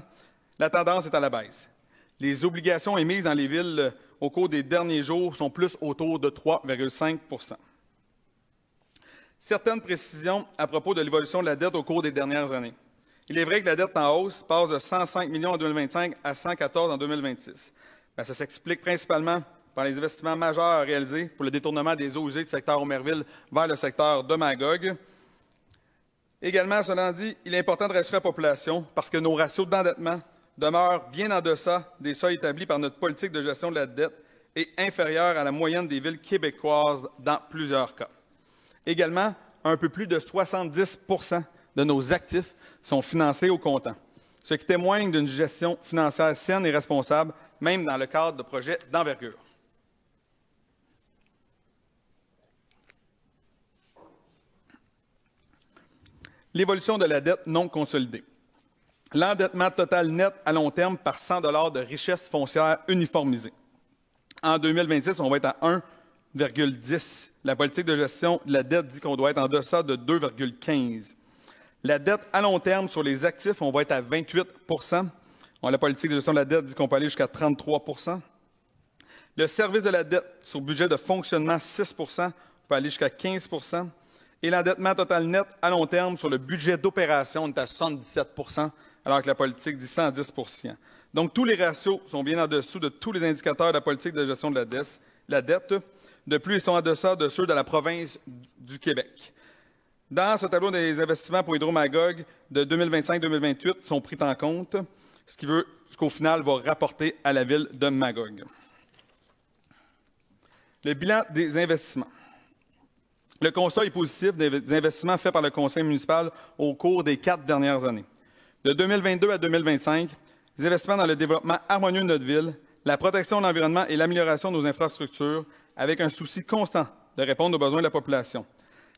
la tendance est à la baisse. Les obligations émises dans les villes au cours des derniers jours sont plus autour de 3,5 %. Certaines précisions à propos de l'évolution de la dette au cours des dernières années. Il est vrai que la dette en hausse passe de 105 millions en 2025 à 114 en 2026. Bien, ça s'explique principalement par les investissements majeurs réalisés pour le détournement des eaux usées du secteur Omerville vers le secteur de Magog. Également, cela dit, il est important de rassurer la population parce que nos ratios d'endettement demeurent bien en deçà des seuils établis par notre politique de gestion de la dette et inférieurs à la moyenne des villes québécoises dans plusieurs cas. Également, un peu plus de 70 % de nos actifs sont financés au comptant, ce qui témoigne d'une gestion financière saine et responsable, même dans le cadre de projets d'envergure. L'évolution de la dette non consolidée. L'endettement total net à long terme par 100 $ de richesse foncière uniformisée. En 2026, on va être à 1,10. La politique de gestion de la dette dit qu'on doit être en deçà de 2,15. La dette à long terme sur les actifs, on va être à 28 %. La politique de gestion de la dette dit qu'on peut aller jusqu'à 33 %. Le service de la dette sur budget de fonctionnement, 6 %, on peut aller jusqu'à 15 %. Et l'endettement total net à long terme sur le budget d'opération, on est à 77 %, alors que la politique dit 110 %. Donc, tous les ratios sont bien en dessous de tous les indicateurs de la politique de gestion de la dette. De plus, ils sont en deçà de ceux de la province du Québec. Dans ce tableau des investissements pour Hydro-Magog de 2025-2028 sont pris en compte, ce qu'au final va rapporter à la ville de Magog. Le bilan des investissements. Le constat est positif des investissements faits par le conseil municipal au cours des 4 dernières années. De 2022 à 2025, les investissements dans le développement harmonieux de notre ville, la protection de l'environnement et l'amélioration de nos infrastructures, avec un souci constant de répondre aux besoins de la population.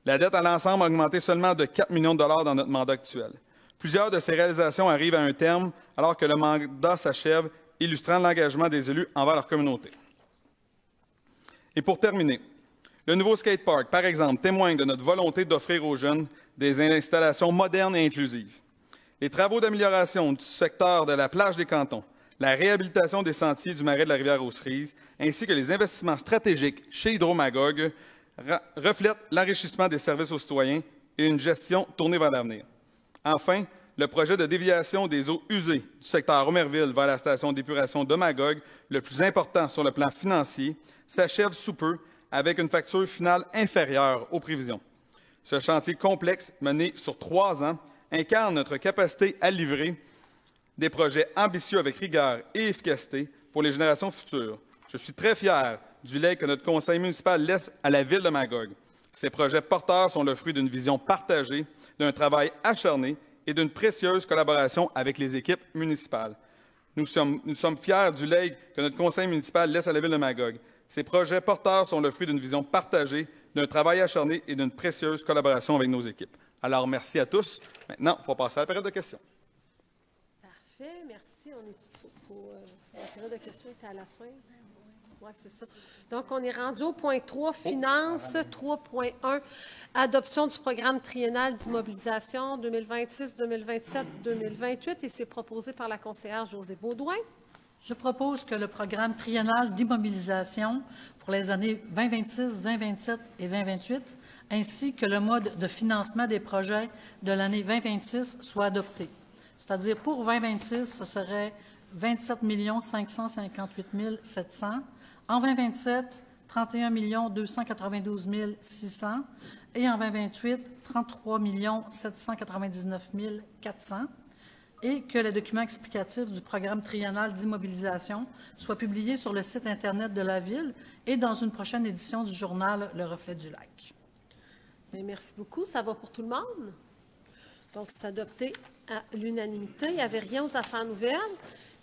La dette à l'ensemble a augmenté seulement de 4 millions de $ dans notre mandat actuel. Plusieurs de ces réalisations arrivent à un terme alors que le mandat s'achève, illustrant l'engagement des élus envers leur communauté. Et pour terminer, le nouveau skatepark, par exemple, témoigne de notre volonté d'offrir aux jeunes des installations modernes et inclusives. Les travaux d'amélioration du secteur de la plage des Cantons, la réhabilitation des sentiers du marais de la rivière aux Cerises, ainsi que les investissements stratégiques chez Hydro-Magog reflètent l'enrichissement des services aux citoyens et une gestion tournée vers l'avenir. Enfin, le projet de déviation des eaux usées du secteur Omerville vers la station d'épuration de Magog, le plus important sur le plan financier, s'achève sous peu avec une facture finale inférieure aux prévisions. Ce chantier complexe, mené sur 3 ans, incarne notre capacité à livrer des projets ambitieux avec rigueur et efficacité pour les générations futures. Je suis très fier du legs que notre conseil municipal laisse à la Ville de Magog. Ces projets porteurs sont le fruit d'une vision partagée, d'un travail acharné et d'une précieuse collaboration avec les équipes municipales. Nous sommes fiers du legs que notre conseil municipal laisse à la Ville de Magog. Ces projets porteurs sont le fruit d'une vision partagée, d'un travail acharné et d'une précieuse collaboration avec nos équipes. Alors, merci à tous. Maintenant, on va passer à la période de questions. Parfait, merci. La période de questions était à la fin. Oui, c'est ça. Donc, on est rendu au point 3, Finances, 3.1, Adoption du programme triennal d'immobilisation 2026, 2027, 2028, et c'est proposé par la conseillère Josée Beaudoin. Je propose que le programme triennal d'immobilisation pour les années 2026, 2027 et 2028, ainsi que le mode de financement des projets de l'année 2026 soit adopté. C'est-à-dire, pour 2026, ce serait 27 558 700. En 2027, 31 292 600. Et en 2028, 33 799 400. Et que les documents explicatifs du programme triennal d'immobilisation soient publiés sur le site Internet de la Ville et dans une prochaine édition du journal Le Reflet du Lac. Bien, merci beaucoup. Ça va pour tout le monde? Donc, c'est adopté à l'unanimité. Il n'y avait rien aux affaires nouvelles.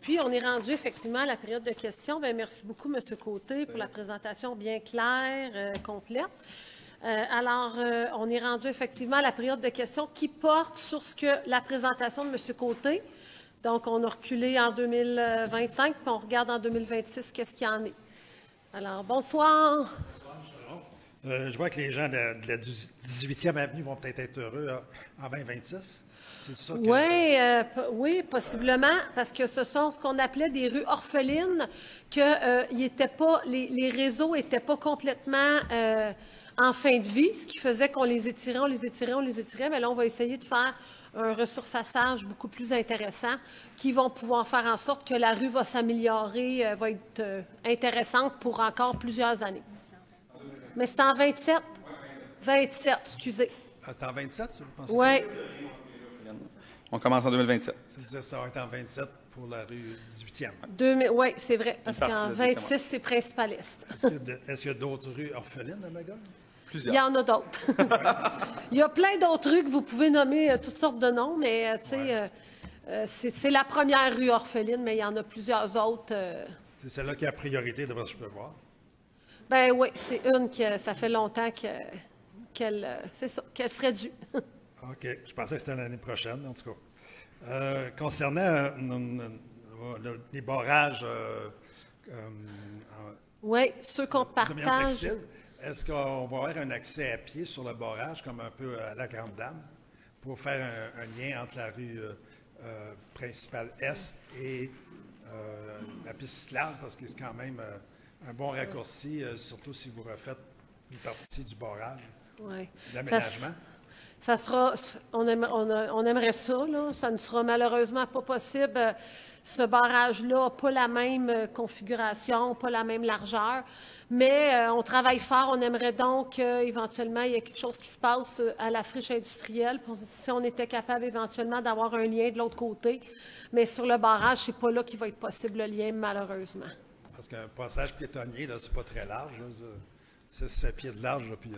Puis, on est rendu effectivement à la période de questions. Bien, merci beaucoup, M. Côté, pour la présentation bien claire, complète. On est rendu effectivement à la période de questions qui porte sur ce que la présentation de M. Côté. Donc, on a reculé en 2025, puis on regarde en 2026 qu'est-ce qu'il y en est. Alors, bonsoir. Je vois que les gens de la 18e Avenue vont peut-être être heureux en 2026. C'est ça que... Oui, possiblement, parce que ce sont ce qu'on appelait des rues orphelines, que les réseaux n'étaient pas complètement en fin de vie, ce qui faisait qu'on les étirait, mais là, on va essayer de faire un resurfaçage beaucoup plus intéressant qui vont pouvoir faire en sorte que la rue va s'améliorer, va être intéressante pour encore plusieurs années. Mais c'est en 27? 27, excusez. C'est en 27, vous pensez? Oui. On commence en 2027. C'est-à-dire que ça va être en 27 pour la rue 18e. Oui, c'est vrai, parce qu'en 26, c'est principaliste. Est-ce qu'il y a d'autres rues orphelines à Magog? Plusieurs. Il y en a d'autres. Il y a plein d'autres rues que vous pouvez nommer toutes sortes de noms, mais c'est la première rue orpheline, mais il y en a plusieurs autres. C'est celle-là qui a priorité, de ce que je peux voir. Ben oui, c'est une que ça fait longtemps qu'elle serait due. OK. Je pensais que c'était l'année prochaine, en tout cas. Concernant les barrages... oui, ceux qu'on partage. Est-ce qu'on va avoir un accès à pied sur le barrage, comme un peu à la Grande Dame, pour faire un lien entre la rue principale Est et la piste cyclable, parce que c'est quand même un bon raccourci, surtout si vous refaites une partie du barrage, de l'aménagement? Ça sera, on aimerait ça, là. Ça ne sera malheureusement pas possible. Ce barrage-là n'a pas la même configuration, pas la même largeur, mais on travaille fort. On aimerait donc éventuellement, il y a quelque chose qui se passe à la friche industrielle, si on était capable éventuellement d'avoir un lien de l'autre côté. Mais sur le barrage, c'est pas là qu'il va être possible le lien, malheureusement. Parce qu'un passage piétonnier, là, c'est pas très large. C'est 7 pieds de large, là, puis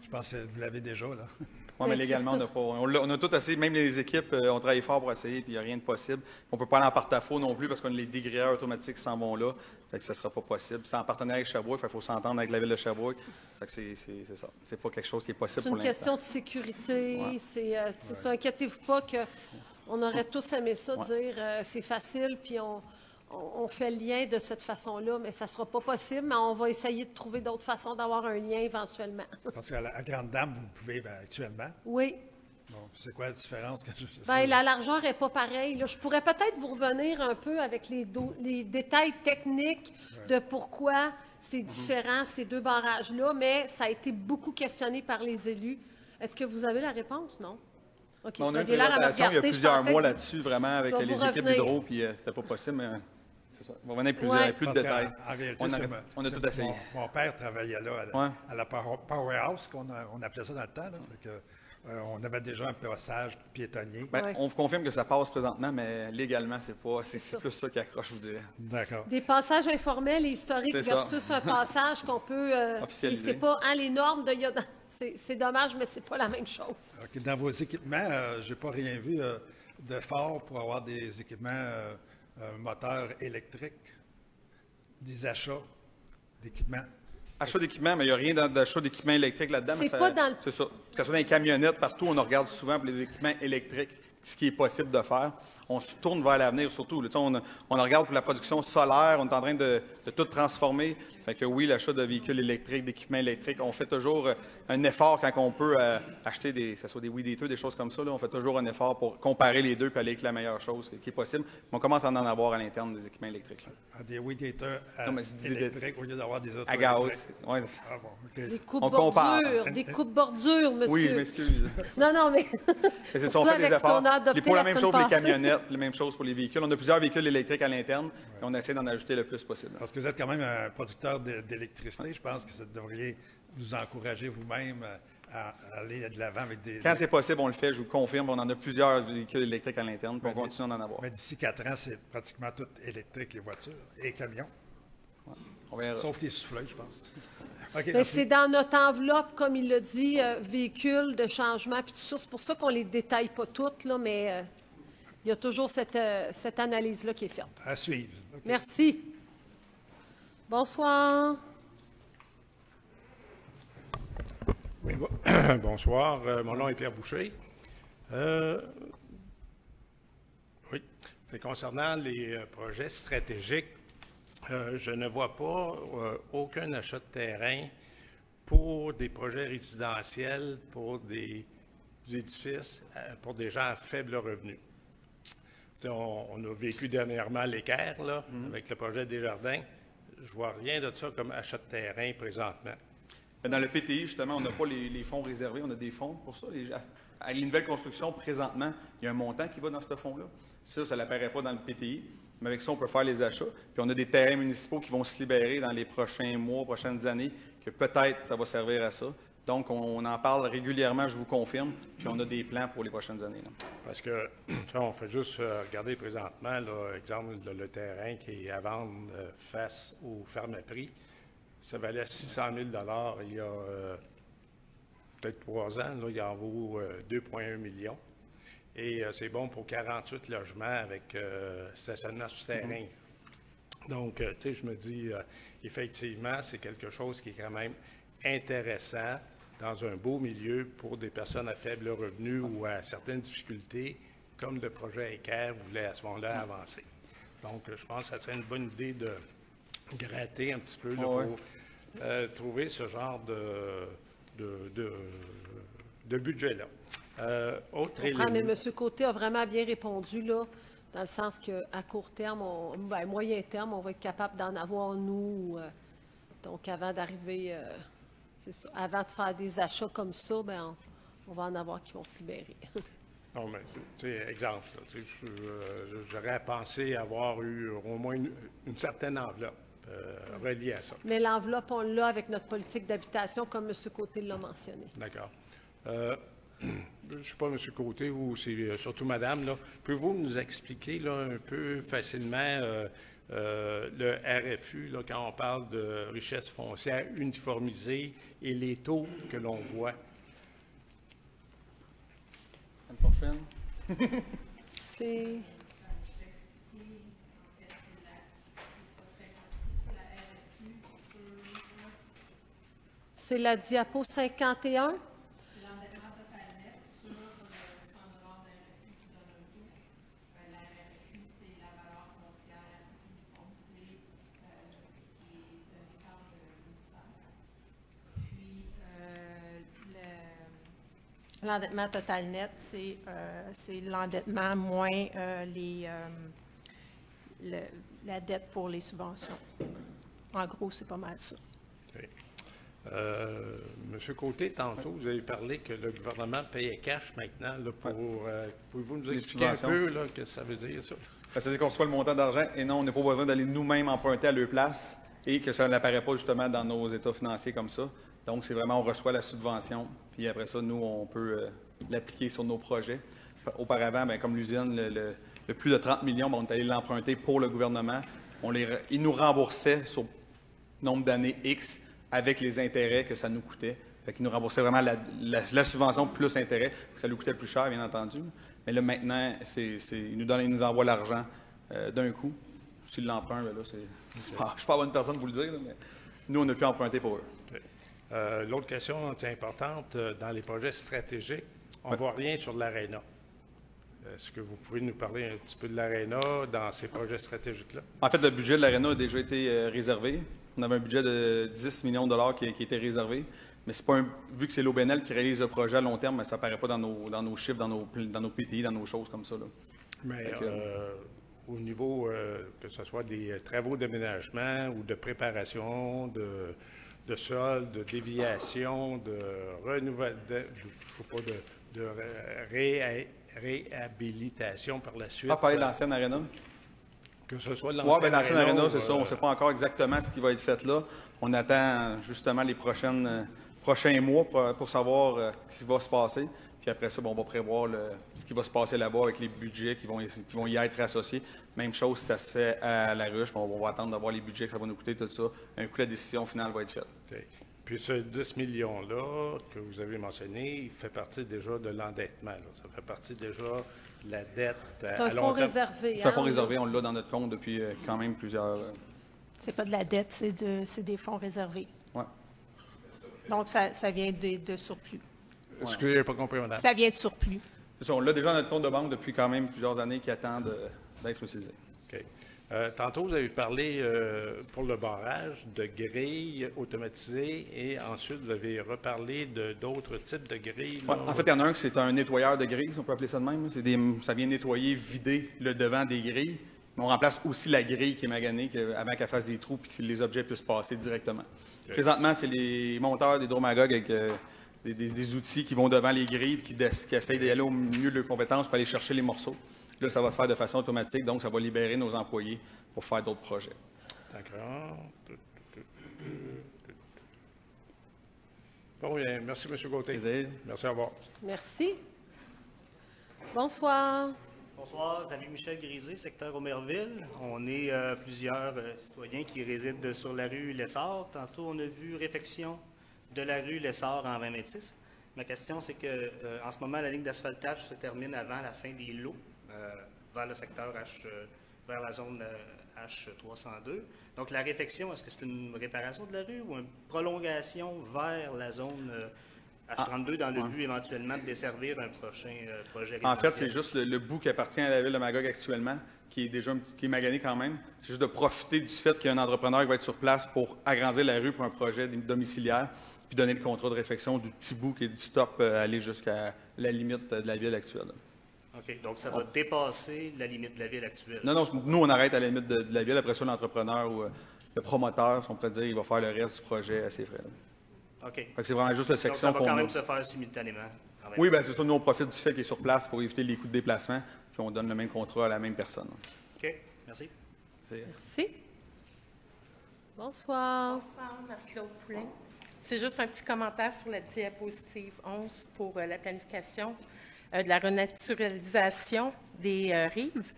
je pense que vous l'avez déjà, là. Oui, mais légalement, on a tout essayé, même les équipes, on travaille fort pour essayer, puis il n'y a rien de possible. On ne peut pas aller en porte-à-faux non plus parce qu'on a les dégrayeurs automatiques qui s'en vont là. Fait que ça ne sera pas possible. C'est en partenariat avec Sherbrooke, il faut s'entendre avec la Ville de Sherbrooke. Fait que c'est ça. C'est pas quelque chose qui est possible pour l'instant. C'est une question de sécurité. Ouais. C'est ça. Inquiétez-vous pas qu'on aurait tous aimé ça, dire c'est facile, puis on fait le lien de cette façon-là, mais ça ne sera pas possible, mais on va essayer de trouver d'autres façons d'avoir un lien éventuellement. Parce qu'à la Grande Dame, vous pouvez actuellement? Oui. Bon, c'est quoi la différence? Bien, la largeur n'est pas pareille. Là, je pourrais peut-être vous revenir un peu avec les détails techniques de pourquoi c'est différent, ces deux barrages-là, mais ça a été beaucoup questionné par les élus. Est-ce que vous avez la réponse? Non? OK, Mais on vous a eu une aviez l'air à me présentation il y a regarder, je plusieurs pensais mois que- là-dessus, vraiment, avec Je vais les vous équipes revenir. d'Hydro, puis c'était pas possible, mais c'est ça. On va venir Ouais. plus de Parce qu'en- détails. En réalité, On a tout essayé. Mon père travaillait là, Ouais. à la Powerhouse, on appelait ça dans le temps. Là. Fait que, on avait déjà un passage piétonnier. Ben, Ouais. on vous confirme que ça passe présentement, mais légalement, c'est plus ça qui accroche, je vous dirais. D'accord. Des passages informels et historiques C'est ça. versus un passage qu'on peut... Officialiser. C'est pas les normes de... C'est dommage, mais c'est pas la même chose. OK. Dans vos équipements, je n'ai pas rien vu de fort pour avoir des équipements moteurs électriques, des achats d'équipements. Achat d'équipement, mais il n'y a rien d'achat d'équipement électrique là-dedans. C'est mais ça- pas dans le- C'est ça. Que ce soit dans les camionnettes, partout, on regarde souvent pour les équipements électriques, ce qui est possible de faire. On se tourne vers l'avenir surtout. Là, on regarde pour la production solaire, on est en train de tout transformer. Fait que oui, l'achat de véhicules électriques, d'équipements électriques, on fait toujours un effort quand on peut acheter que ce soit des Weed Eaters, des choses comme ça. Là, on fait toujours un effort pour comparer les deux et aller avec la meilleure chose qui est possible. Mais on commence à en avoir à l'interne des équipements électriques. Là. Des Weed Eaters Non, mais c'est électriques au lieu d'avoir des autos À gaz. électriques. Ouais. Ah bon, OK. Des coupes On compare. bordures, des coupes bordures, monsieur. Oui, je m'excuse. Non, mais... C'est ça, Surtout on fait avec des ce qu'on efforts. a adopté Pour la la même semaine chose pour les passée. camionnettes, la même chose pour les véhicules. On a plusieurs véhicules électriques à l'interne et on essaie d'en ajouter le plus possible. Parce que vous êtes quand même un producteur d'électricité. Je pense que ça devriez vous encourager vous-même à aller de l'avant avec des... Quand c'est possible, on le fait, je vous confirme. On en a plusieurs véhicules électriques à l'interne, puis on Mais- continue d'en avoir. Mais d'ici 4 ans, c'est pratiquement tout électrique, les voitures et les camions. On verra. Sauf les souffleuses, je pense. OK, Mais merci. c'est dans notre enveloppe, comme il l'a dit, véhicules de changement, puis tout ça. C'est pour ça qu'on ne les détaille pas toutes, là, mais il y a toujours cette analyse-là qui est faite. À suivre. OK. Merci. Bonsoir. Oui, bonsoir. Mon nom est Pierre Boucher. Oui, c'est concernant les projets stratégiques. Je ne vois pas aucun achat de terrain pour des projets résidentiels, pour des édifices, pour des gens à faible revenu. On a vécu dernièrement l'équerre, là, avec le projet Desjardins. Je vois rien de ça comme achat de terrain présentement. Mais dans le PTI, justement, on n'a pas les fonds réservés, on a des fonds pour ça. À les nouvelles constructions, présentement, il y a un montant qui va dans ce fonds-là. Ça n'apparaît pas dans le PTI, mais avec ça, on peut faire les achats. Puis on a des terrains municipaux qui vont se libérer dans les prochains mois, prochaines années, que peut-être ça va servir à ça. Donc, on en parle régulièrement, je vous confirme, puis on a des plans pour les prochaines années. Là. Parce que, on fait juste regarder présentement, là, exemple, le terrain qui est à vendre face au ferme à prix, ça valait 600 000 il y a peut-être 3 ans. Là, il en vaut 2,1 millions. Et c'est bon pour 48 logements avec stationnement souterrain. Donc, tu sais, je me dis, effectivement, c'est quelque chose qui est quand même intéressant dans un beau milieu pour des personnes à faible revenu ou à certaines difficultés, comme le projet ECAIR voulait à ce moment-là avancer. Donc, je pense que ça serait une bonne idée de gratter un petit peu là, pour trouver ce genre de budget-là. Autre Je comprends, mais élément. M. Côté a vraiment bien répondu, là, dans le sens qu'à court terme, moyen terme, on va être capable d'en avoir, nous. Donc, avant d'arriver, c'est ça, avant de faire des achats comme ça, ben, on va en avoir qui vont se libérer. Non, mais, tu sais, exemple, là, tu sais, j'aurais pensé avoir eu au moins une certaine enveloppe reliée à ça. Mais l'enveloppe, on l'a avec notre politique d'habitation, comme M. Côté l'a mentionné. D'accord. Je ne sais pas, M. Côté, ou c'est surtout Madame, là. Pouvez-vous nous expliquer là, un peu facilement le RFU, là, quand on parle de richesse foncière uniformisée et les taux que l'on voit? La prochaine. C'est... C'est la diapo 51. L'endettement total net, c'est l'endettement moins la dette pour les subventions. En gros, c'est pas mal ça. Okay. Monsieur Côté, tantôt, vous avez parlé que le gouvernement payait cash maintenant. Là, pouvez-vous nous expliquer un peu ce que ça veut dire, ça? Ça veut dire qu'on reçoit le montant d'argent et non, on n'a pas besoin d'aller nous-mêmes emprunter à leur place et que ça n'apparaît pas justement dans nos états financiers comme ça. Donc, c'est vraiment, on reçoit la subvention, puis après ça, nous, on peut l'appliquer sur nos projets. Auparavant, bien, comme l'usine, le plus de 30 millions, bien, on est allé l'emprunter pour le gouvernement. Ils nous remboursaient sur nombre d'années X avec les intérêts que ça nous coûtait. Fait qu'ils nous remboursaient vraiment la subvention plus intérêt. Ça nous coûtait plus cher, bien entendu. Mais là, maintenant, ils nous envoient l'argent d'un coup. S'ils l'empruntent, là, je ne suis pas la bonne personne pour vous le dire, là, mais nous, on a pu emprunter pour eux. Okay. L'autre question importante, dans les projets stratégiques, on ne voit rien sur l'aréna. Est-ce que vous pouvez nous parler un petit peu de l'aréna dans ces projets stratégiques-là? En fait, le budget de l'aréna a déjà été réservé. On avait un budget de 10 millions de dollars qui était réservé. Mais c'est pas vu que c'est l'OBNL qui réalise le projet à long terme, mais ça n'apparaît pas dans nos chiffres, dans nos PTI, dans nos choses comme ça. Là. Mais au niveau, que ce soit des travaux d'aménagement ou de préparation, de sol, de déviation, de réhabilitation par la suite. Parler de l'ancienne aréna? Que ce soit l'ancienne aréna. L'ancienne aréna, c'est ça. On ne sait pas encore exactement ce qui va être fait là. On attend justement les prochains mois pour savoir ce qui va se passer. Puis après ça, on va prévoir ce qui va se passer là-bas avec les budgets qui vont y être associés. Même chose si ça se fait à la ruche. On va attendre d'avoir les budgets que ça va nous coûter, tout ça. Un coup, la décision finale va être faite. Okay. Puis ce 10 millions-là que vous avez mentionné, il fait partie déjà de l'endettement. Ça fait partie déjà de la dette à long terme. C'est un fonds réservé. C'est un fonds réservé. On l'a dans notre compte depuis quand même plusieurs... C'est pas de la dette, c'est des fonds réservés. Oui. Donc, ça vient de surplus. Excusez, je n'ai pas compris, madame. Ça vient de surplus. C'est ça, on l'a déjà dans notre compte de banque depuis quand même plusieurs années qui attend d'être utilisé. OK. Tantôt, vous avez parlé pour le barrage de grilles automatisées et ensuite, vous avez reparlé d'autres types de grilles. Ouais, en fait, il y en a un qui c'est un nettoyeur de grilles, si on peut appeler ça de même. Ça vient nettoyer, vider le devant des grilles. Mais on remplace aussi la grille qui est maganée avant qu'elle fasse des trous et que les objets puissent passer directement. Okay. Présentement, c'est les monteurs d'hydromagogue avec des outils qui vont devant les grilles et qui essayent d'aller au milieu de leurs compétences pour aller chercher les morceaux. Là, ça va se faire de façon automatique, donc ça va libérer nos employés pour faire d'autres projets. D'accord. Bon, bien, merci, M. Gauthier. Plaisir. Merci, au revoir. Merci. Bonsoir. Bonsoir, Xavier Michel Grisé, secteur Omerville. On est plusieurs citoyens qui résident sur la rue Lessard. Tantôt, on a vu réfection de la rue Lessard en 2026. Ma question, c'est que en ce moment, la ligne d'asphaltage se termine avant la fin des lots vers le secteur vers la zone H302. Donc, la réfection, est-ce que c'est une réparation de la rue ou une prolongation vers la zone H32 dans le but éventuellement de desservir un prochain projet résidentiel? En fait, c'est juste le bout qui appartient à la ville de Magog actuellement, qui est déjà qui est magané quand même. C'est juste de profiter du fait qu'il y a un entrepreneur qui va être sur place pour agrandir la rue pour un projet domiciliaire, puis donner le contrat de réfection du petit bout qui est du stop aller jusqu'à la limite de la ville actuelle. OK. Donc, ça va dépasser la limite de la ville actuelle. Non, nous, on arrête à la limite de la ville. Après ça, l'entrepreneur ou le promoteur, si on pourrait dire, il va faire le reste du projet à ses frais. OK. Fait que c'est vraiment juste la section qu'on a. Ça va quand même se faire simultanément. Oui, bien c'est ça. Nous, on profite du fait qu'il est sur place pour éviter les coûts de déplacement, puis on donne le même contrat à la même personne. OK. Merci. Merci. Bonsoir. Bonsoir, Marie-Claude Poulin. C'est juste un petit commentaire sur la diapositive 11 pour la planification de la renaturalisation des rives.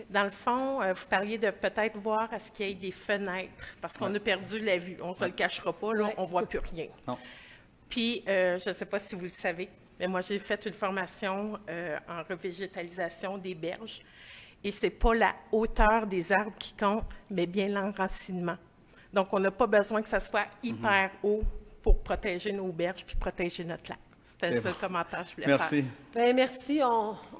Dans le fond, vous parliez de peut-être voir à ce qu'il y ait des fenêtres, parce qu'on a perdu la vue. On ne se le cachera pas, là, on ne voit plus rien. Non. Puis, je ne sais pas si vous le savez, mais moi, j'ai fait une formation en revégétalisation des berges. Et ce n'est pas la hauteur des arbres qui compte, mais bien l'enracinement. Donc, on n'a pas besoin que ça soit hyper haut pour protéger nos berges puis protéger notre lac. C'était le seul commentaire que je voulais faire. Bien, merci.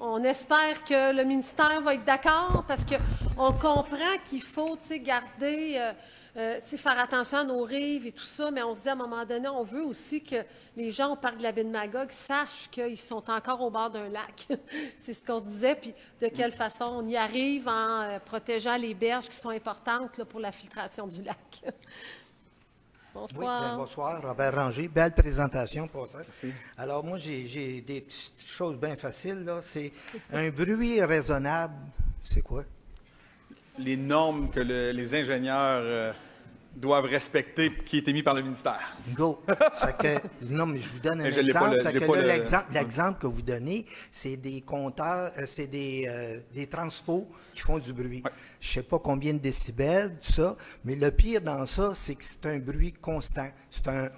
On espère que le ministère va être d'accord parce qu'on comprend qu'il faut garder, faire attention à nos rives et tout ça, mais on se dit à un moment donné, on veut aussi que les gens au parc de la baie de Magog sachent qu'ils sont encore au bord d'un lac. C'est ce qu'on se disait, puis de quelle façon on y arrive en protégeant les berges qui sont importantes là, pour la filtration du lac. Bonsoir. Oui, bonsoir, Robert Ranger. Belle présentation pour ça. Merci. Alors, moi, j'ai des petites choses bien faciles, là. C'est un bruit raisonnable. C'est quoi? Les normes que les ingénieurs doivent respecter qui est émis par le ministère. Go. Fait que, non, mais je vous donne un Je l'ai pas exemple. le- Fait j'ai que pas là, le- l'exemple que vous donnez, c'est des compteurs, c'est des transfos qui font du bruit. Ouais. Je sais pas combien de décibels, tout ça, mais le pire dans ça, c'est que c'est un bruit constant. C'est un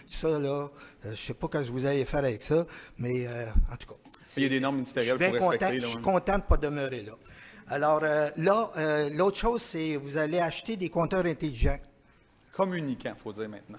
ça là, je sais pas ce que vous allez faire avec ça, mais en tout cas. Il y a des normes Je suis ministérielles bien pour content, respecter. je là, suis ouais. content de ne pas demeurer là. Alors là, l'autre chose, c'est vous allez acheter des compteurs intelligents. Communicant, il faut dire maintenant.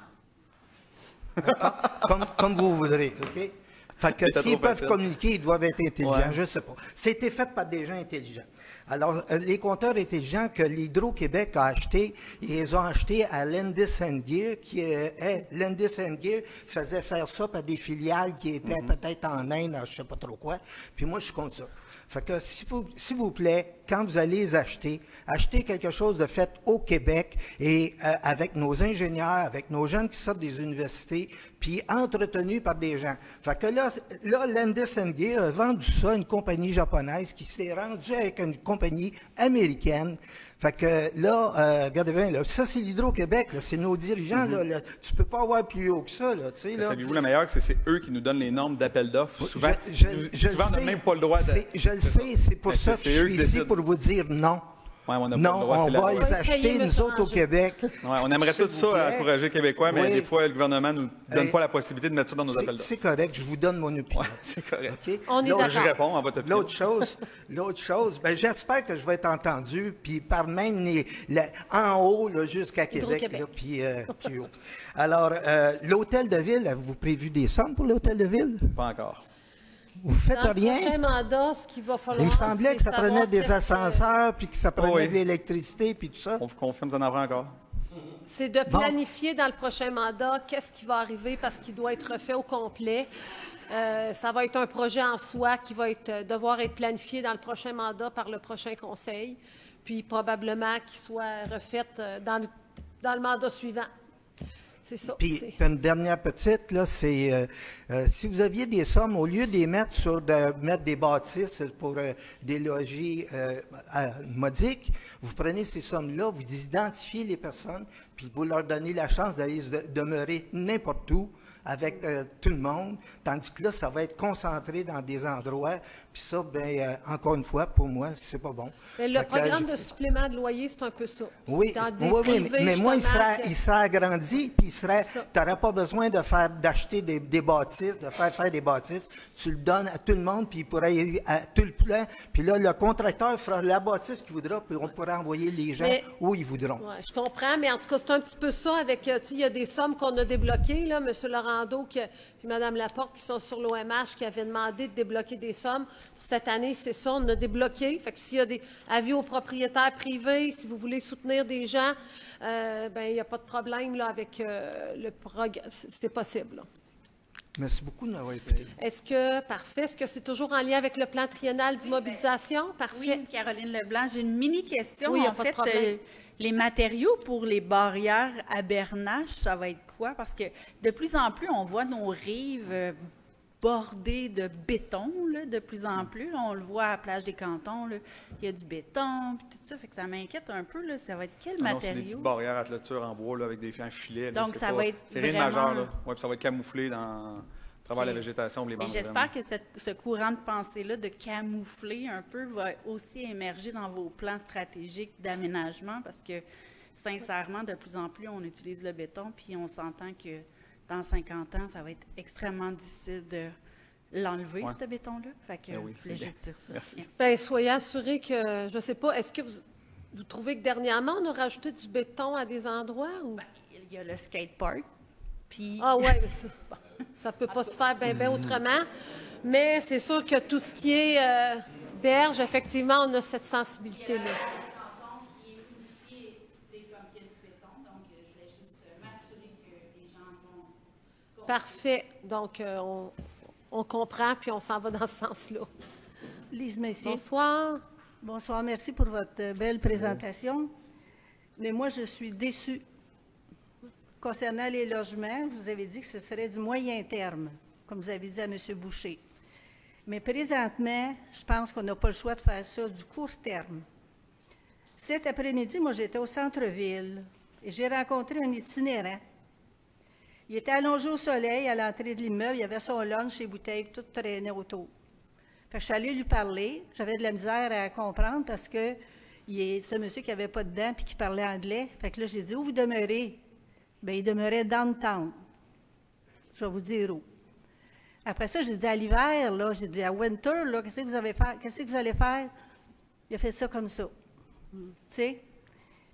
Comme vous voudrez, OK? Fait que C'était s'ils trop peuvent facile. communiquer, ils doivent être intelligents, Ouais. je ne sais pas. C'était fait par des gens intelligents. Alors, les compteurs intelligents que l'Hydro-Québec a achetés, ils les ont achetés à Landis & Gear, qui est Landis & Gear faisait faire ça par des filiales qui étaient peut-être en Inde, je ne sais pas trop quoi. Puis moi, je suis contre ça. Fait que, s'il vous plaît, quand vous allez les acheter, achetez quelque chose de fait au Québec et avec nos ingénieurs, avec nos jeunes qui sortent des universités, puis entretenus par des gens. Fait que là Landis & Gear a vendu ça à une compagnie japonaise qui s'est rendue avec une compagnie américaine. Fait que là, regardez bien, là, ça c'est l'Hydro-Québec, là, c'est nos dirigeants, là, tu peux pas avoir plus haut que ça, là, tu sais, là. Savez-vous la meilleure, c'est eux qui nous donnent les normes d'appel d'offres. Souvent, je souvent on n'a sais, même pas le droit de... je le sais, c'est pour Mais ça que c'est je eux suis qui ici décident. pour vous dire non. Ouais, on n'a pas Non, le droit, on c'est la va loi. les Ça y est, acheter, nous monsieur autres, au Ranger. Québec. Ouais, on aimerait S'il tout ça vous plaît. encourager les Québécois, mais Oui. des fois, le gouvernement ne nous donne Hey. pas la possibilité de mettre ça dans nos appels d'offres. C'est correct, je vous donne mon opinion. Ouais, c'est correct. OK? On est L'autre- Je réponds en votre opinion. L'autre chose, ben, j'espère que je vais être entendu, puis par même en haut là, jusqu'à Québec, Hydro-Québec. là, puis plus haut. Alors, l'hôtel de ville, avez-vous prévu des sommes pour l'hôtel de ville? Pas encore. Vous faites Dans le rien? prochain mandat, ce qu'il va falloir, Il me semblait c'est que ça prenait savoir des qu'est-ce que- ascenseurs, puis que ça prenait Oui. de l'électricité, puis tout ça. On vous confirme, vous en avez encore. C'est de Bon. planifier dans le prochain mandat qu'est-ce qui va arriver parce qu'il doit être refait au complet. Ça va être un projet en soi qui va devoir être planifié dans le prochain mandat par le prochain conseil, puis probablement qu'il soit refait dans le mandat suivant. C'est ça. Puis c'est- une dernière petite, là, c'est si vous aviez des sommes, au lieu de les mettre mettre des bâtisses pour des logis modiques, vous prenez ces sommes-là, vous identifiez les personnes, puis vous leur donnez la chance d'aller demeurer n'importe où avec tout le monde, tandis que là, ça va être concentré dans des endroits, puis ça, ben encore une fois, pour moi, c'est pas bon. Mais le Fait que, programme de supplément de loyer, c'est un peu ça. oui, C'est dans des oui, privés, mais moi, justement, il serait agrandi, puis tu ça. n'aurais pas besoin d'acheter des bâtisses, de faire des bâtisses. Tu le donnes à tout le monde, puis il pourrait y à tout le plan. Puis là, le contracteur fera la bâtisse qu'il voudra, puis on pourra envoyer les gens Mais- où ils voudront. Ouais, je comprends, mais en tout cas, c'est un petit peu ça avec, tu sais, il y a des sommes qu'on a débloquées, là, M. Laurando puis Mme Laporte qui sont sur l'OMH qui avaient demandé de débloquer des sommes. Pour cette année, c'est ça, on a débloqué. Fait que s'il y a des avis aux propriétaires privés, si vous voulez soutenir des gens, ben il n'y a pas de problème là, avec le programme. C'est possible, là. Merci beaucoup de m'avoir été. Parfait, est-ce que c'est toujours en lien avec le plan triennal d'immobilisation? Parfait. Oui, Caroline Leblanc, j'ai une mini-question. Oui, y a en pas de fait, problème. les matériaux pour les barrières à bernage, ça va être quoi? Parce que de plus en plus, on voit nos rives bordées de béton, là, de plus en plus. Là, on le voit à la plage des Cantons, là, il y a du béton, puis tout ça. Fait que ça m'inquiète un peu. Là, ça va être quel Ah non, c'est des matériau? petites barrières à clôture en bois là, avec un filet. Là, Donc, c'est ça pas- va être c'est rien de vraiment- majeur. Là. Ouais, puis ça va être camouflé à travers la végétation. Les Mais bandes j'espère que ce courant de pensée-là de camoufler un peu va aussi émerger dans vos plans stratégiques d'aménagement parce que, sincèrement, de plus en plus, on utilise le béton puis on s'entend que dans 50 ans, ça va être extrêmement difficile de l'enlever, Ouais. ce béton-là. Fait que Ben oui, je voulais c'est juste dire ça. Merci. Bien, soyez assurés que, je ne sais pas, est-ce que vous trouvez que dernièrement, on a rajouté du béton à des endroits? Ou... Il y a le skatepark, puis Ah oui, ça ne peut pas se faire bien autrement. Mais c'est sûr que tout ce qui est berge, effectivement, on a cette sensibilité-là. Parfait. Donc, on comprend, puis on s'en va dans ce sens-là. Lise Messier. Bonsoir. Bonsoir, merci pour votre belle présentation. Mais moi, je suis déçue. concernant les logements, vous avez dit que ce serait du moyen terme, comme vous avez dit à M. Boucher. Mais présentement, je pense qu'on n'a pas le choix de faire ça du court terme. Cet après-midi, moi, j'étais au centre-ville et j'ai rencontré un itinérant. Il était allongé au soleil à l'entrée de l'immeuble, il avait son lunch, ses bouteilles, tout traînait autour. Fait que je suis allée lui parler, j'avais de la misère à comprendre parce que c'est un monsieur qui n'avait pas de dents et qui parlait anglais. Fait que là, j'ai dit, où vous demeurez? Bien, il demeurait downtown. Je vais vous dire où. Après ça, j'ai dit, à l'hiver, là, j'ai dit, à winter, là, qu'est-ce que vous allez faire? Il a fait ça comme ça. Tu sais?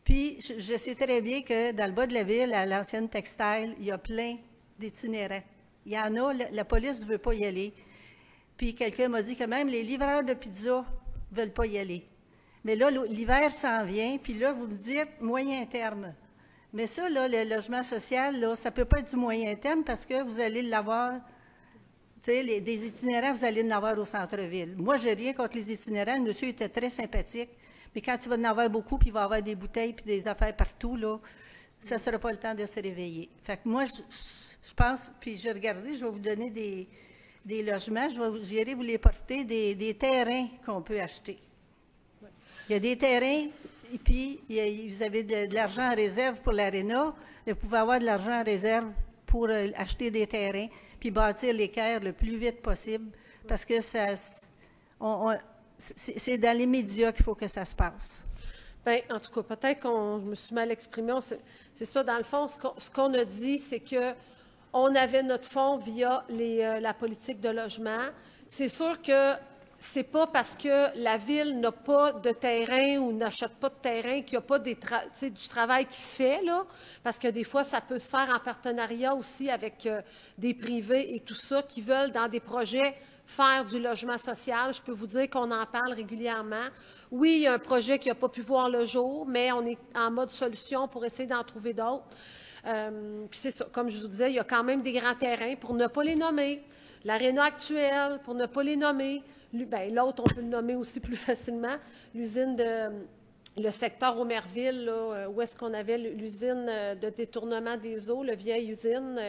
Puis, je sais très bien que dans le bas de la ville, à l'ancienne textile, il y a plein d'itinérants. Il y en a, la police ne veut pas y aller. Puis, quelqu'un m'a dit que même les livreurs de pizza ne veulent pas y aller. Mais là, l'hiver s'en vient, puis là, vous me dites moyen terme. Mais ça, là, le logement social, là, ça ne peut pas être du moyen terme parce que vous allez l'avoir, tu sais, des itinérants, vous allez en avoir au centre-ville. Moi, je n'ai rien contre les itinérants. Le monsieur était très sympathique. Mais quand il va en avoir beaucoup, puis il va avoir des bouteilles puis des affaires partout, là, ça ne sera pas le temps de se réveiller. Fait que moi, je pense, puis j'ai regardé, je vais vous donner des logements, j'irai vous les porter, des terrains qu'on peut acheter. Il y a des terrains, et puis vous avez de l'argent en réserve pour l'aréna, vous pouvez avoir de l'argent en réserve pour acheter des terrains, puis bâtir l'équerre le plus vite possible, parce que c'est dans les médias qu'il faut que ça se passe. Bien, en tout cas, peut-être que je me suis mal exprimée. C'est ça, dans le fond, ce qu'on a dit, c'est qu'on avait notre fonds via la politique de logement. C'est sûr que c'est pas parce que la Ville n'a pas de terrain ou n'achète pas de terrain qu'il n'y a pas du travail qui se fait, là, parce que des fois, ça peut se faire en partenariat aussi avec des privés et tout ça qui veulent, dans des projets, faire du logement social. Je peux vous dire qu'on en parle régulièrement. Oui, il y a un projet qui n'a pas pu voir le jour, mais on est en mode solution pour essayer d'en trouver d'autres. Puis c'est ça, comme je vous disais, il y a quand même des grands terrains, pour ne pas les nommer. L'aréna actuelle, pour ne pas les nommer. L'autre, on peut le nommer aussi plus facilement. L'usine le secteur Aumerville, là, où est-ce qu'on avait l'usine de détournement des eaux, la vieille usine.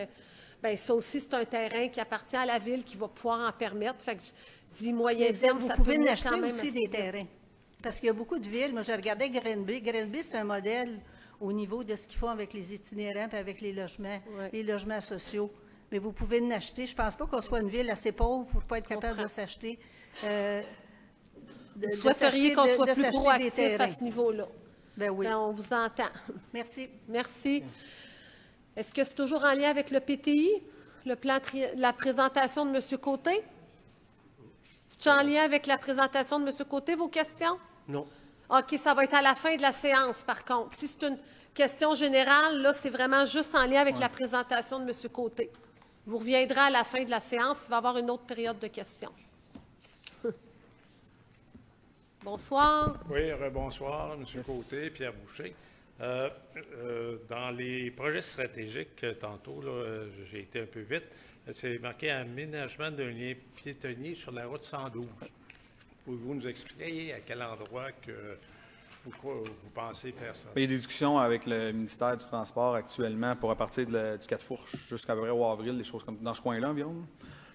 Ça aussi, c'est un terrain qui appartient à la Ville qui va pouvoir en permettre. Fait que je dis moyen terme, ça peut venir quand même. Vous pouvez acheter aussi des terrains. Parce qu'il y a beaucoup de villes. Moi, j'ai regardé Grenby. Grenby, c'est un modèle au niveau de ce qu'ils font avec les itinérants et avec les logements sociaux. Mais vous pouvez en acheter. Je ne pense pas qu'on soit une ville assez pauvre pour ne pas être capable de s'acheter. Vous souhaiteriez qu'on soit plus proactif à ce niveau-là. Bien oui. Bien, on vous entend. Merci. Merci. Est-ce que c'est toujours en lien avec le PTI, la présentation de M. Côté? C'est-tu en lien avec la présentation de M. Côté, vos questions? Non. OK, ça va être à la fin de la séance, par contre. Si c'est une question générale, là, c'est vraiment juste en lien avec la présentation de M. Côté. Vous reviendrez à la fin de la séance. Il va y avoir une autre période de questions. Bonsoir. Oui, bonsoir, M. Côté, Pierre Boucher. Dans les projets stratégiques, tantôt, j'ai été un peu vite, c'est marqué aménagement d'un lien piétonnier sur la route 112. Pouvez-vous nous expliquer à quel endroit que vous pensez faire ça? Il y a des discussions avec le ministère du Transport actuellement pour à partir du 4 Fourches jusqu'à peu près au avril, des choses comme dans ce coin-là environ.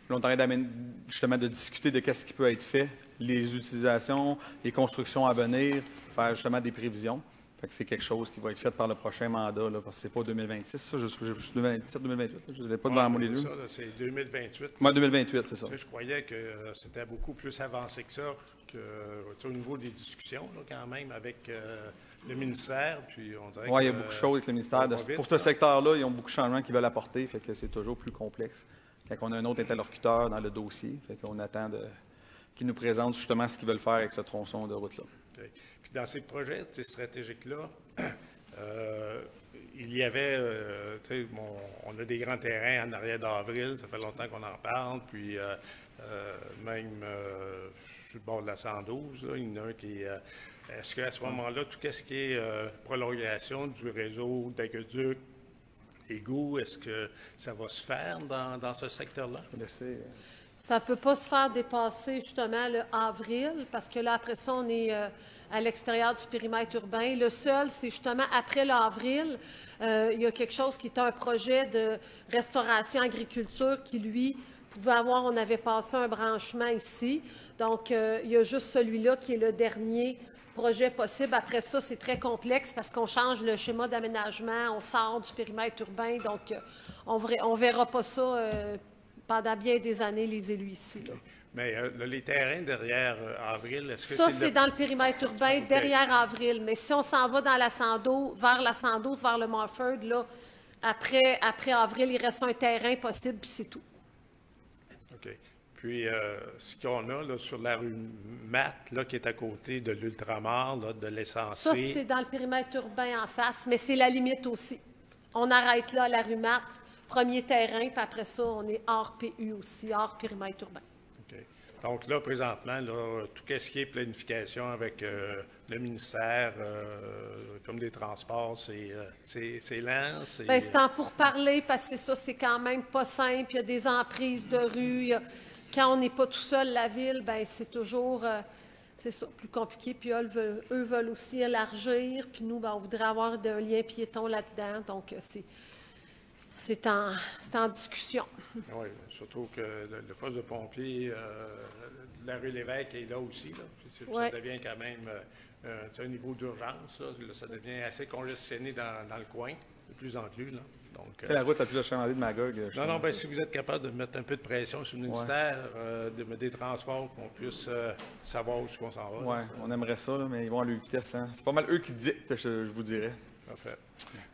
Puis on est en train justement de discuter de ce qui peut être fait, les utilisations, les constructions à venir, faire justement des prévisions. Fait que c'est quelque chose qui va être fait par le prochain mandat, là, parce que c'est pas 2026, ça, je suis 2027, 2028, je ne l'ai pas devant moi les deux. C'est 2028. Moi, 2028, c'est ça. Je croyais que c'était beaucoup plus avancé que ça, au niveau des discussions, là, quand même, avec le ministère. Puis on dirait il y a beaucoup de choses avec le ministère. Pour ce secteur-là, ils ont beaucoup de changements qu'ils veulent apporter, fait que c'est toujours plus complexe quand on a un autre interlocuteur dans le dossier. Fait qu'on attend qu'ils nous présentent justement ce qu'ils veulent faire avec ce tronçon de route-là. Okay. Puis dans ces projets stratégiques-là, il y avait, on a des grands terrains en arrière d'Avril, ça fait longtemps qu'on en parle, puis même sur le bord de la 112, là, il y en a un qui est... Est-ce qu'à ce moment-là, tout ce qui est prolongation du réseau d'aqueduc, égouts, est-ce que ça va se faire dans ce secteur-là? Ça ne peut pas se faire dépasser justement le avril, parce que là, après ça, on est à l'extérieur du périmètre urbain. Le seul, c'est justement après l'avril, il y a quelque chose qui est un projet de restauration agriculture qui, lui, pouvait avoir, on avait passé un branchement ici. Donc, il y a juste celui-là qui est le dernier projet possible. Après ça, c'est très complexe parce qu'on change le schéma d'aménagement, on sort du périmètre urbain. Donc, on ne verra pas ça pendant bien des années, les élus ici. Là. Mais les terrains derrière Avril, est-ce que ça, c'est dans le périmètre urbain, derrière Avril. Mais si on s'en va dans la 112, vers la 112, vers le Morford, là, après Avril, il reste un terrain possible, puis c'est tout. OK. Puis, ce qu'on a là, sur la rue Matt, là, qui est à côté de l'Ultramar, là, de l'Essentiel. Ça, c'est dans le périmètre urbain en face, mais c'est la limite aussi. On arrête là, à la rue Matt, premier terrain, puis après ça, on est hors PU aussi, hors périmètre urbain. OK. Donc là, présentement, là, tout ce qui est planification avec le ministère, comme des transports, c'est lent? Bien, c'est en pourparler, parce que ça, c'est quand même pas simple. Il y a des emprises de rue. Quand on n'est pas tout seul, la ville, bien, c'est toujours c'est ça, plus compliqué. Puis eux veulent aussi élargir. Puis nous, bien, on voudrait avoir un lien piéton là-dedans. Donc, c'est en discussion. Oui, surtout que le poste de pompier, la rue Lévesque est là aussi. Là. Ça devient quand même un niveau d'urgence. Ça devient assez congestionné dans le coin, de plus en plus. Là. C'est la route la plus achalandée de Magog. Non, bien, si vous êtes capable de mettre un peu de pression sur le ministère, des transports, qu'on puisse savoir où on s'en va. Oui, on aimerait ça, là, mais ils vont à leur vitesse. Hein. C'est pas mal eux qui dictent, je vous dirais. Parfait.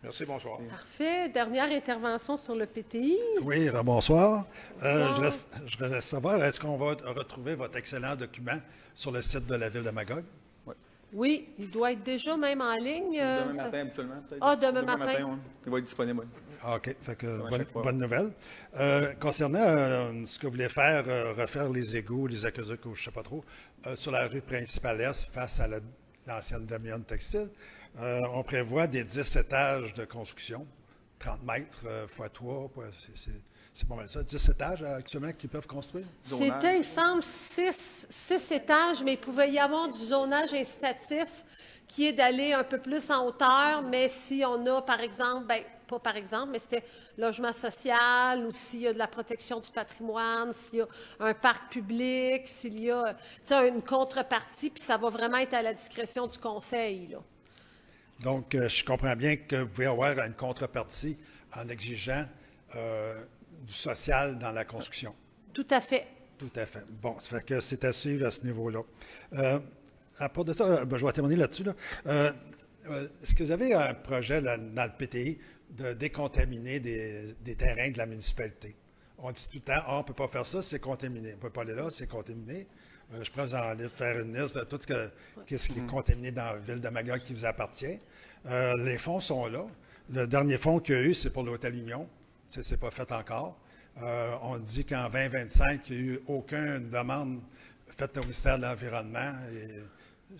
Merci, bonsoir. Parfait. Dernière intervention sur le PTI. Oui, bonsoir. Je voudrais savoir, est-ce qu'on va retrouver votre excellent document sur le site de la Ville de Magog? Oui, il doit être déjà même en ligne. Demain matin, habituellement, peut-être. Ah, demain matin. Ouais. Il va être disponible, oui. OK, fait que bonne nouvelle. Concernant ce que vous voulez faire, refaire les égouts, les aqueducs, ou je ne sais pas trop, sur la rue principale Est, face à l'ancienne Dominion Textile, on prévoit des 10 étages de construction, 30 mètres x 3, c'est pas mal ça. 10 étages actuellement qu'ils peuvent construire? C'était, il me semble, 6 étages, mais il pouvait y avoir du zonage incitatif qui est d'aller un peu plus en hauteur, mais si on a, par exemple, bien, pas par exemple, mais c'était logement social, ou s'il y a de la protection du patrimoine, s'il y a un parc public, s'il y a une contrepartie, puis ça va vraiment être à la discrétion du conseil, là. Donc, je comprends bien que vous pouvez avoir une contrepartie en exigeant du social dans la construction. Tout à fait. Tout à fait. Bon, ça fait que c'est à suivre à ce niveau-là. À part de ça, je vais terminer là-dessus. Est-ce que vous avez un projet dans le PTI de décontaminer des terrains de la municipalité? On dit tout le temps, on ne peut pas faire ça, c'est contaminé. On ne peut pas aller là, c'est contaminé. Je pourrais vous en faire une liste de tout ce qui est contaminé dans la ville de Magog qui vous appartient. Les fonds sont là. Le dernier fonds qu'il y a eu, c'est pour l'Hôtel Union. Ça ne s'est pas fait encore. On dit qu'en 2025, il n'y a eu aucune demande faite au ministère de l'Environnement.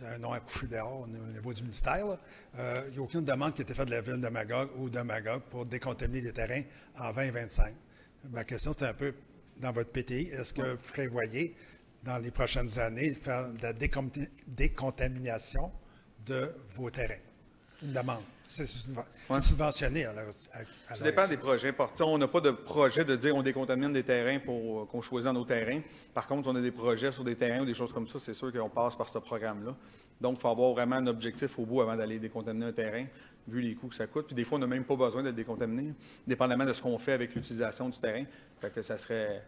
Un nom à coucher dehors au niveau du ministère. Il n'y a aucune demande qui a été faite de la ville de Magog ou de Magog pour décontaminer des terrains en 2025. Ma question, c'est un peu dans votre PTI. Est-ce que vous prévoyez, dans les prochaines années, faire de la décontamination de vos terrains? Une demande. C'est subventionné. Ça dépend des projets. On n'a pas de projet de dire on décontamine des terrains qu'on choisit dans nos terrains. Par contre, on a des projets sur des terrains ou des choses comme ça, c'est sûr qu'on passe par ce programme-là. Donc, il faut avoir vraiment un objectif au bout avant d'aller décontaminer un terrain, vu les coûts que ça coûte. Puis des fois, on n'a même pas besoin de le décontaminer, dépendamment de ce qu'on fait avec l'utilisation du terrain. Fait que ça serait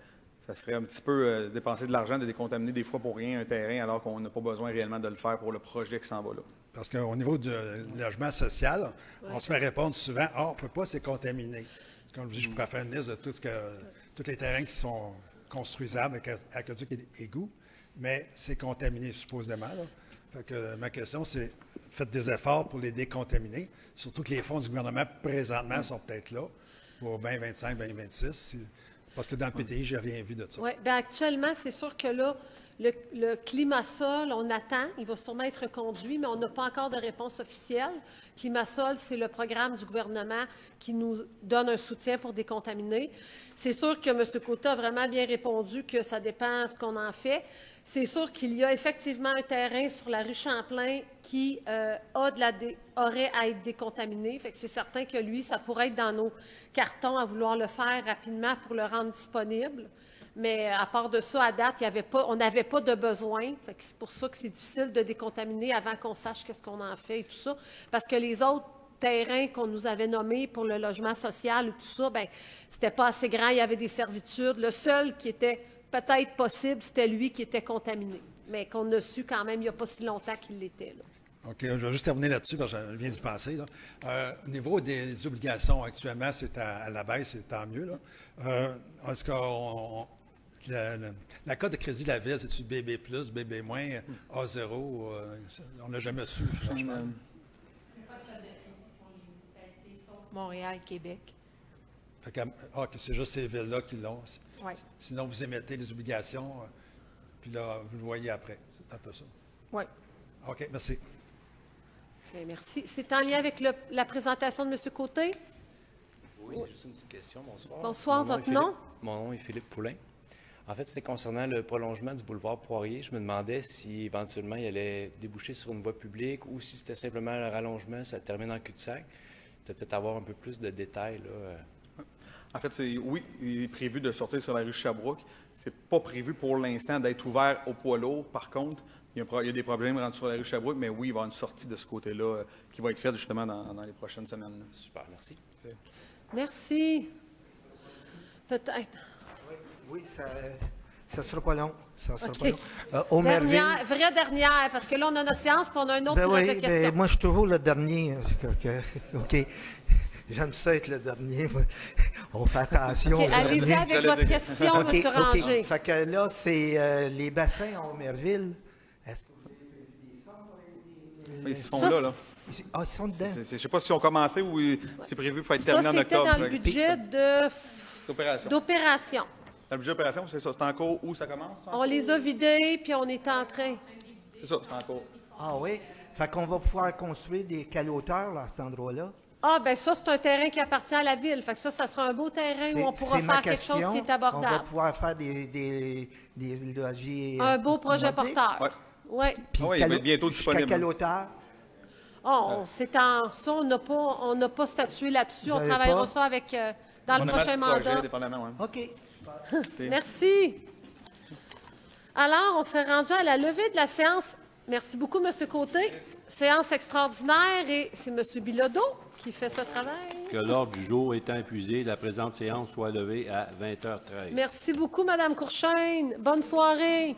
un petit peu dépenser de l'argent de décontaminer des fois pour rien un terrain, alors qu'on n'a pas besoin réellement de le faire pour le projet qui s'en va là. Parce qu'au niveau du logement social, on se fait répondre souvent « Ah, on ne peut pas se contaminer ». Comme je dis, je pourrais faire une liste de tous les terrains qui sont construisables avec aqueduc et égouts, mais c'est contaminé supposément. Là. Fait que ma question, c'est faites des efforts pour les décontaminer, surtout que les fonds du gouvernement présentement sont peut-être là pour 2025, 2026. Parce que dans le PTI, je n'ai rien vu de ça. Oui, bien actuellement, c'est sûr que là, Le Climasol, on attend. Il va sûrement être conduit, mais on n'a pas encore de réponse officielle. Climasol, c'est le programme du gouvernement qui nous donne un soutien pour décontaminer. C'est sûr que M. Côté a vraiment bien répondu que ça dépend de ce qu'on en fait. C'est sûr qu'il y a effectivement un terrain sur la rue Champlain qui aurait à être décontaminé. Fait que c'est certain que lui, ça pourrait être dans nos cartons à vouloir le faire rapidement pour le rendre disponible. Mais à part de ça, à date, on n'avait pas de besoin. Fait que c'est pour ça que c'est difficile de décontaminer avant qu'on sache qu'est-ce qu'on en fait et tout ça. Parce que les autres terrains qu'on nous avait nommés pour le logement social ou tout ça, bien, c'était pas assez grand, il y avait des servitudes. Le seul qui était peut-être possible, c'était lui qui était contaminé, mais qu'on a su quand même il n'y a pas si longtemps qu'il l'était. Là. OK, je vais juste terminer là-dessus, parce que je viens d'y penser. Là. Au niveau des obligations, actuellement, c'est à la baisse, c'est tant mieux. Là. Est-ce qu'on... La cote de crédit de la ville, c'est-tu BB+, BB-, A0? On n'a jamais su, franchement. Montréal, Québec. C'est juste ces villes-là qui l'ont. Oui. Sinon, vous émettez des obligations, puis là, vous le voyez après. C'est un peu ça. Oui. OK, merci. Bien, merci. C'est en lien avec la présentation de M. Côté? Oui, c'est juste une petite question. Bonsoir. Bonsoir, votre nom? Mon nom est Philippe Poulain. En fait, c'était concernant le prolongement du boulevard Poirier. Je me demandais si éventuellement il allait déboucher sur une voie publique ou si c'était simplement un rallongement, ça termine en cul-de-sac. Peut-être avoir un peu plus de détails, là. En fait, oui, il est prévu de sortir sur la rue Sherbrooke. C'est pas prévu pour l'instant d'être ouvert au poids lourd. Par contre, il y a des problèmes rentrés sur la rue Sherbrooke, mais oui, il va y avoir une sortie de ce côté-là qui va être faite justement dans les prochaines semaines. Super, merci. Merci. Peut-être. Oui, ça ne sera pas long. Ça sera Okay. pas long. Vraie dernière, parce que là, on a notre séance, puis on a un autre tour de questions. Moi, je suis toujours le dernier. OK. J'aime ça être le dernier. On fait attention. Okay, allez-y avec votre question, M. Ranger. Fait que là, c'est les bassins à Omerville. Est-ce que vous avez prévu des sommes? Ils se font là. Ils sont dedans. Je ne sais pas si on commencé ou c'est prévu pour être terminé en octobre. Ça, c'était dans le budget d'opération. Dans le budget d'opération, c'est ça. C'est en cours où ça commence? On les a vidés, puis on est en train. C'est ça, c'est en cours. Ah oui? Fait qu'on va pouvoir construire des calotteurs là, à cet endroit-là. Ah, bien ça, c'est un terrain qui appartient à la ville. Fait que ça sera un beau terrain où on pourra faire quelque chose qui est abordable. On va pouvoir faire des logis. Un beau projet porteur. Oui. Ouais. Oui, il va être bientôt disponible. Jusqu'à quelle hauteur? Ça, on n'a pas statué là-dessus. On travaillera ça avec, dans le prochain mandat. OK. Merci. Alors, on s'est rendu à la levée de la séance. Merci beaucoup, M. Côté. Séance extraordinaire et c'est M. Bilodeau qui fait ce travail. Que l'ordre du jour étant épuisé, la présente séance soit levée à 20h13. Merci beaucoup, Mme Courchaine. Bonne soirée.